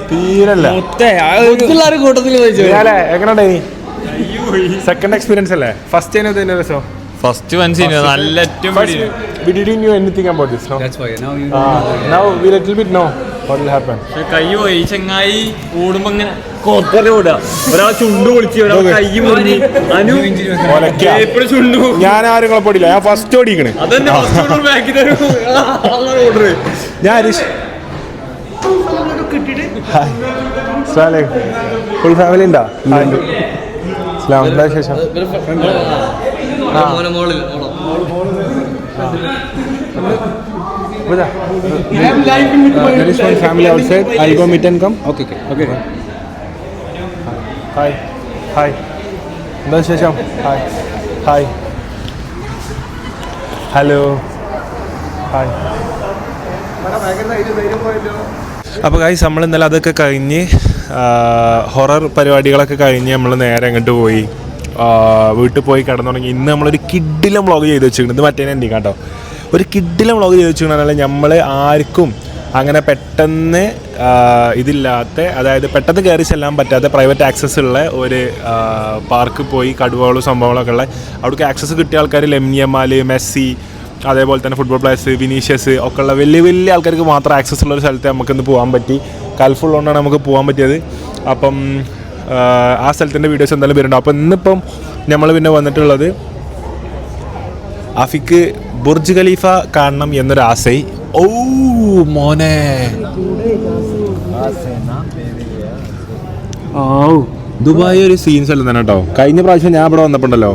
തീരല്ല. എങ്ങനെയുണ്ടായി സെക്കൻഡ് എക്സ്പീരിയൻസ് അല്ലേ? ഫസ്റ്റ് തന്നെ രസം. ഫസ്റ്റ് മനസ്സിലായി നല്ല we didn't know anything about this, no? That's why now we little bit know what will happen. കൈ പോയി ചങ്ങായി ഓടുമ്പോ ഇങ്ങനെ കൊത്തര ഓടുക. ഒരാൾ ചുണ്ട് പൊളിച്ച് ഒരാൾ കൈ മുറിഞ്ഞ് എപ്പോഴും ചുണ്ട്. ഞാൻ ആരും കുഴപ്പമില്ല, ഞാൻ ഫസ്റ്റ് ഓടിക്കണേ. അതന്നെ ബാക്കി തരും. ഞാൻ ഹരീഷ്. ഫുൾ ഫാമിലി ഉണ്ടോ? എന്താ ശേഷം? There is one family outside. I'll go meet and come. Okay. Hi. എന്താ ശേഷം? ഹായ്. ഹലോ. ഹായ്. അപ്പോൾ ഗൈസ് നമ്മൾ ഇന്നലെ അതൊക്കെ കഴിഞ്ഞ് ഹൊറർ പരിപാടികളൊക്കെ കഴിഞ്ഞ് നമ്മൾ നേരെ അങ്ങോട്ട് പോയി വീട്ടിൽ പോയി കിടന്നുറങ്ങി. ഇന്ന് നമ്മളൊരു കിഡിലും വ്ളോഗ് ചെയ്ത് വെച്ചിട്ടുണ്ട്. ഇത് മറ്റേ എൻ്റെ കേട്ടോ, ഒരു കിഡിലും വ്ളോഗ് ചെയ്ത് വെച്ചിട്ടുണ്ടെങ്കിൽ നമ്മൾ ആർക്കും അങ്ങനെ പെട്ടെന്ന് ഇതില്ലാത്ത, അതായത് പെട്ടെന്ന് കയറി ചെല്ലാൻ പറ്റാത്ത പ്രൈവറ്റ് ആക്സസ് ഉള്ള ഒരു പാർക്ക് പോയി. കടുവകളും സംഭവങ്ങളൊക്കെ ഉള്ള അവിടേക്ക് ആക്സസ് കിട്ടിയ ആൾക്കാർ ലെമിയമാൽ, മെസ്സി, അതേപോലെ തന്നെ ഫുട്ബോൾ പ്ലേയേഴ്സ്, വിനീഷ്യസ് ഒക്കെ ഉള്ള വലിയ വലിയ ആൾക്കാർക്ക് മാത്രം ആക്സസ് ഉള്ളൊരു സ്ഥലത്ത് നമുക്കിന്ന് പോകാൻ പറ്റി. കൽഫുള്ളതുകൊണ്ടാണ് നമുക്ക് പോകാൻ പറ്റിയത്. അപ്പം ആ സ്ഥലത്തിൻ്റെ വീഡിയോസ് എന്തായാലും വരുന്നുണ്ട്. അപ്പം ഇന്നിപ്പം നമ്മൾ പിന്നെ വന്നിട്ടുള്ളത് അഫിക്ക് ബുർജ് ഖലീഫ കാണണം എന്നൊരു ആശയ. ഓ മോനെ, ദുബായ് ഒരു സീൻസ് അല്ല തന്നെ കേട്ടോ. കഴിഞ്ഞ പ്രാവശ്യം ഞാൻ ഇവിടെ വന്നപ്പോണ്ടല്ലോ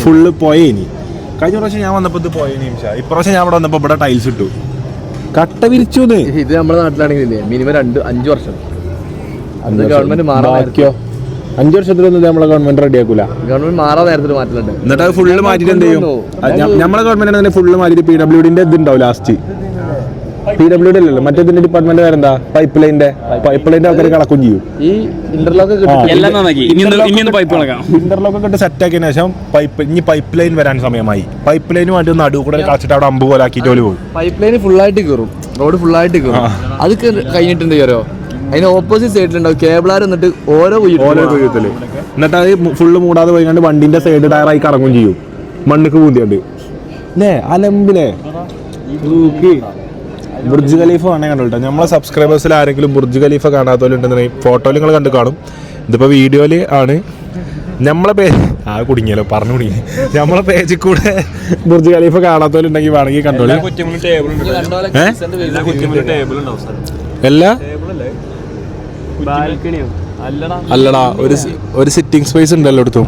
ഫുള്ള് പോയേനി. കഴിഞ്ഞ പ്രാവശ്യം ഞാൻ വന്നപ്പോൾ ഇത് പോയേനി. ഇപ്രാവശ്യം ഞാൻ ഇവിടെ വന്നപ്പോൾ ഇവിടെ ടൈൽസ് ഇട്ടു, കട്ട വിരിച്ചു. ഇത് നമ്മുടെ നാട്ടിലാണെങ്കിൽ മിനിമം 5 വർഷം ഗവൺമെന്റ് മാറാക്കിയോ. 5 വർഷത്തിലൊന്നും നമ്മളെ ഗവൺമെന്റ് റെഡിയാക്കൂല. ഗവൺമെന്റ് മാറാൻ നേരത്തിൽ മാറ്റുന്നുണ്ട്. എന്നിട്ട് അത് ഫുള്ള് മാറ്റിട്ട് എന്ത് ചെയ്യും? നമ്മളെ ഗവൺമെന്റ് തന്നെ ഫുള്ള് മാറ്റിട്ട് PWDന്റെ ഇത് ഉണ്ടാവും ലാസ്റ്റ്. PWD അല്ലല്ലോ, മറ്റേതിന്റെ ഡിപ്പാർട്ട്മെന്റ് വേറെന്താ? പൈപ്പ് ലൈനിന്റെ ആൾക്കാർ കളക്കും ചെയ്യും. ഈ ഇന്റർലോക്ക് എല്ലാം നന്നാക്കി ഇനി പൈപ്പ് കളക്കാം. ഇന്റർലോക്ക് ഒക്കെ ഇട്ട് സെറ്റ് ആക്കിയതിനു ശേഷം പൈപ്പ് ലൈൻ വരാൻ സമയമായി. പൈപ്പ് ലൈനും വേണ്ടി നടുവ് കൂടെ കളിച്ചിട്ട് അവിടെ അമ്പ് പോലാക്കിയിട്ട് ജോലി പോകും. പൈപ്പ് ലൈൻ ഫുള്ളായിട്ട് കയറും, റോഡ് ഫുള്ളായിട്ട് കയറും. അത് കഴിഞ്ഞിട്ടുണ്ട് കയറോ, അതിന് ഓപ്പോസിറ്റ് സൈഡിലുണ്ടാവും കേബിളാർ എന്നിട്ട് ഓരോ കൊയ്യത്തില്. എന്നിട്ട് അത് ഫുള്ള് മൂടാതെ പോയിക്കാണ്ട് വണ്ടിന്റെ സൈഡ് ടയറായി കറങ്ങും ചെയ്യും, മണ്ണുക്ക് പൂന്തിയുണ്ട് അല്ലേ അലമ്പില്ലേ. ബുർജ് ഖലീഫ കാണാൻ കണ്ടു. നമ്മളെ സബ്സ്ക്രൈബേഴ്സിൽ ആരെങ്കിലും ബുർജ് ഖലീഫ കാണാത്തവരുണ്ടെന്നുണ്ടെങ്കിൽ ഫോട്ടോയിൽ നിങ്ങൾ കണ്ടു കാണും. ഇതിപ്പോൾ വീഡിയോയിൽ ആണ്. നമ്മളെ പേജ് കുടുങ്ങിയല്ലോ, പറഞ്ഞു കുടുങ്ങി. നമ്മളെ പേജിൽ കൂടെ ബുർജ് ഖലീഫ കാണാത്തവരുണ്ടെങ്കിൽ വേണമെങ്കിൽ കണ്ടോളി. എല്ലാ അല്ലടാ, ഒരു സിറ്റിംഗ് സ്പേസ് ഉണ്ട് എല്ലായിടത്തും.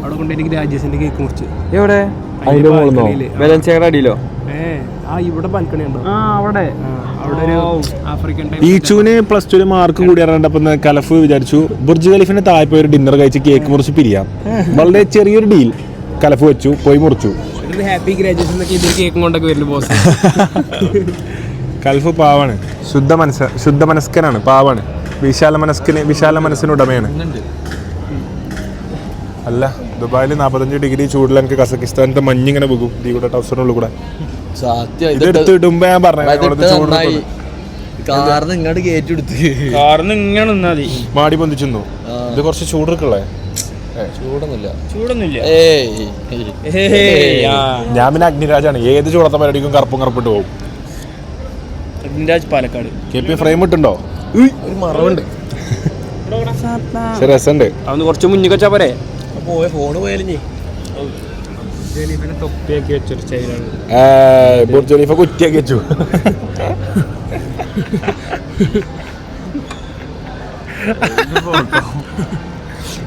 അവിടെ കൊണ്ടുപോയി രാജേഷിന്റെ കേക്ക് മുറിച്ച് എവിടെ അതിന്റെ മുകളിലോ ബലൻസിയറുടെ അടിയിലോ? ഇവിടെ ബാൽക്കണി ഉണ്ടോ? അവിടെ അവിടെ ഒരു ആഫ്രിക്കൻ ഈച്ചുവിന് +2 മാർക്ക് കൂടി ഇറങ്ങണ്ടപ്പോ കലഫ് വിചാരിച്ചു ബുർജ് ഖലീഫിന്റെ താഴെ ഒരു ഡിന്നർ കഴിച്ച് കേക്ക് മുറിച്ച് പിരിയാം. വളരെ ചെറിയൊരു ഡീൽ കലഫ് വെച്ചു, പോയി മുറിച്ചു. ഹാപ്പി ഗ്രാജുവേഷൻ എന്നൊക്കെ ഇതൊരു കേക്കും കൊണ്ടൊക്കെ വരുന്നു ബോസ്. കൽഫ് പാവാണ്, ശുദ്ധ മനസ്കനാണ്, പാവാണ്, വിശാല മനസ്സിന് ഉടമയാണ്. അല്ല, ദുബായിൽ 45 ഡിഗ്രി ചൂടിൽ എനിക്ക് കസക്കിസ്ഥാനത്തെ മഞ്ഞിങ്ങനെ പോകും ഈ കൂടെ ടൗസറിനുള്ളിൽ കൂടെ. ഇതെടുത്ത് ഇടുമ്പോ ഞാൻ പറഞ്ഞു കാറിന് ഇങ്ങോട്ട് കയറ്റിയെടുത്ത് കാറിന് ഇങ്ങനെ നിന്നാ മതി. മാടി പൊന്തിച്ചു. ഇത് കുറച്ച് ചൂടെടുക്കല്ലേ? ചൂടൊന്നുമില്ല. ഞാൻ പിന്നെ അഗ്നിരാജാണ്, ഏത് ചൂടത്തെ പരിപാടിക്കും കറുപ്പിട്ട് പോകും. അഗ്നിരാജ് പാലക്കാട്. KP ഫ്രെയിം ഇട്ടുണ്ടോ? ഒരു മറവുണ്ട്, രസമുണ്ട്. അതൊന്ന് കുറച്ച് മുന്നിൽ വെച്ചാ പോരെ. ഫോണ് പോയാലും തൊപ്പിയാക്കി വെച്ചൊരു സ്റ്റൈലാണ്. ബുർജ് ഖലീഫ കുറ്റിയാക്കി വെച്ചു.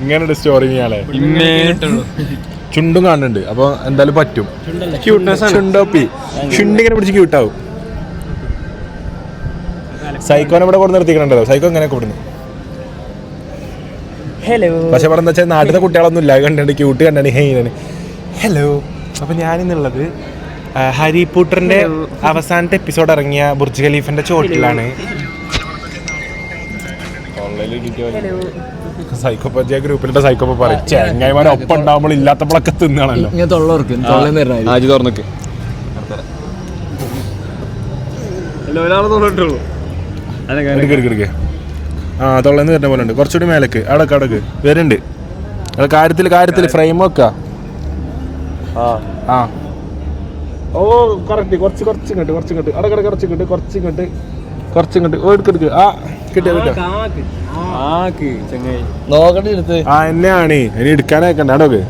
ഇങ്ങനെ സ്റ്റോറി ചെയ്യാളെ ചുണ്ടും കാണുന്നുണ്ട്. അപ്പൊ എന്തായാലും പറ്റും. ചുണ്ടോപ്പി ചുണ്ടിങ്ങനെ പിടിച്ച് ക്യൂട്ടാവും. സൈക്കോനെ ഇവിടെ കൊണ്ട് നിർത്തിക്കണല്ലോ. സൈക്കോ ഇങ്ങനെയൊക്കെ ഇവിടുന്ന്. ഹലോ. പക്ഷെ ഇവിടെ എന്താ വെച്ചാൽ നാട്ടിലെ കുട്ടികളൊന്നും ഇല്ല. കണ്ടിട്ട് ക്യൂട്ട് കണ്ടാണ് ഹെയ്നാണ്. ഹലോ. അപ്പൊ ഞാനിന്നുള്ളത് ഹരിപൂട്ടറിന്റെ അവസാനത്തെ എപ്പിസോഡ് ഇറങ്ങിയ ബുർജ് ഖലീഫിന്റെ ചോട്ടിലാണ്. സൈക്കോപ്പ ഗ്രൂപ്പിലിട്ട് സൈക്കോപ്പ പറയും ചെങ്ങായിമാരെ ഒപ്പം ഉണ്ടാകുമ്പോൾ ഇല്ലാത്തപ്പോഴൊക്കെ തിന്നാണല്ലോ. തൊള്ളന്ന് വരുന്ന പോലെ ഉണ്ട്. കുറച്ചുകൂടി മേലേക്ക് അവിടേക്ക് വരുന്നുണ്ട്. കാര്യത്തിൽ ഫ്രെയിം വെക്കാ. ഓ കറക്റ്റ്. കുറച്ചിങ്ങോട്ട് അടക്കട കുറച്ചിങ്ങോട്ട് എടുക്കെടുക്ക്. എന്നെയാണ് ഇനി എടുക്കാനായിക്കണ്ട. അടോക്ക്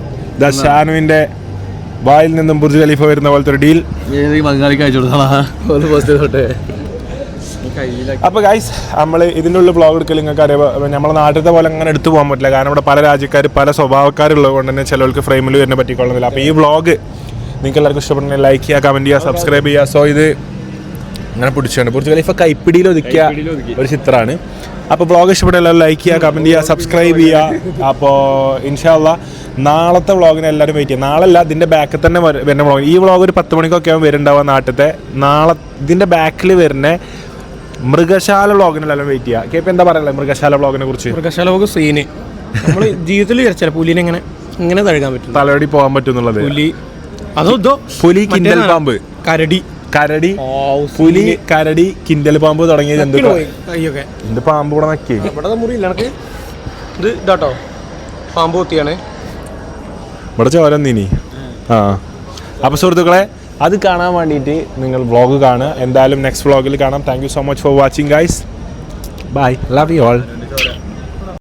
ദശാനുവിന്റെ വായിൽ നിന്നും ബുർജ് ഖലീഫ വരുന്ന പോലത്തെ ഒരു ഡീൽ. അപ്പൊ ഗൈസ്, നമ്മൾ ഇതിൻ്റെ ഉള്ളിൽ വ്ളോഗ് എടുക്കൽ നിങ്ങൾക്ക് അറിയാം. നമ്മളെ നാട്ടിലത്തെ പോലെ അങ്ങനെ എടുത്തു പോകാൻ പറ്റില്ല. കാരണം ഇവിടെ പല രാജ്യക്കാർ പല സ്വഭാവക്കാരുള്ളത് കൊണ്ട് തന്നെ ചിലർക്ക് ഫ്രെയിമിൽ വരുന്ന പറ്റിക്കൊള്ളുന്നില്ല. അപ്പോൾ ഈ വ്ളോഗ് നിങ്ങൾക്ക് എല്ലാവർക്കും ഇഷ്ടപ്പെടുന്ന ലൈക്ക് ചെയ്യുക, കമൻറ്റ് ചെയ്യുക, സബ്സ്ക്രൈബ് ചെയ്യുക. സോ ഇത് അങ്ങനെ പിടിച്ചാണ് ബുർജ് ഖലീഫ കൈപ്പിടിയിൽ ഒതുക്കിയ ഒരു ചിത്രമാണ്. അപ്പോൾ വ്ളോഗ് ഇഷ്ടപ്പെട്ട എല്ലാവരും ലൈക്ക് ചെയ്യുക, കമൻറ്റ് ചെയ്യുക, സബ്സ്ക്രൈബ് ചെയ്യുക. അപ്പോൾ ഇൻഷാ അള്ളാ നാളത്തെ വ്ളോഗിന് എല്ലാവരും വെയിറ്റ് ചെയ്യുക. നാളെ അല്ല, ഇതിൻ്റെ ബാക്കിൽ തന്നെ വരുന്ന വ്ളോഗ്. ഈ വ്ളോഗ് ഒരു 10 മണിക്കൊക്കെ ആവും വരുന്നുണ്ടാവുക നാട്ടിലത്തെ. നാളെ ഇതിൻ്റെ ബാക്കിൽ വരുന്ന മൃഗശാല വ്ളോഗിനെല്ലാം വെയിറ്റ് ചെയ്യുക. കേപ്പ് എന്താ പറയുക മൃഗശാല വ്ളോഗിനെ കുറിച്ച്? മൃഗശാല വ്ളോഗ് സീന് നമ്മൾ ജീവിതത്തിൽ വിചാരിച്ചാൽ പുലിനെ ഇങ്ങനെ തഴുകാൻ പറ്റും, തലവടി പോകാൻ പറ്റും എന്നുള്ളത്. പുലി, കിൻഡൽ പാമ്പ്, കരടി, പുലി, കരടി, കിൻഡൽ പാമ്പ് തുടങ്ങിയ ജന്തുക്കൾ. എന്ത് പാമ്പ് കൂടെ നക്കി ഇവിടെ മുറിയില്ല എനിക്ക്. ഇത് ഇതാട്ടോ പാമ്പ് കൊത്തിയാണ് ഇവിടെ ചോരന്നീനി. അപ്പോൾ സുഹൃത്തുക്കളെ, അത് കാണാൻ വേണ്ടിയിട്ട് നിങ്ങൾ വ്ളോഗ് കാണുക. എന്തായാലും നെക്സ്റ്റ് വ്ളോഗിൽ കാണാം. Thank you so much for watching guys. Bye. Love you all.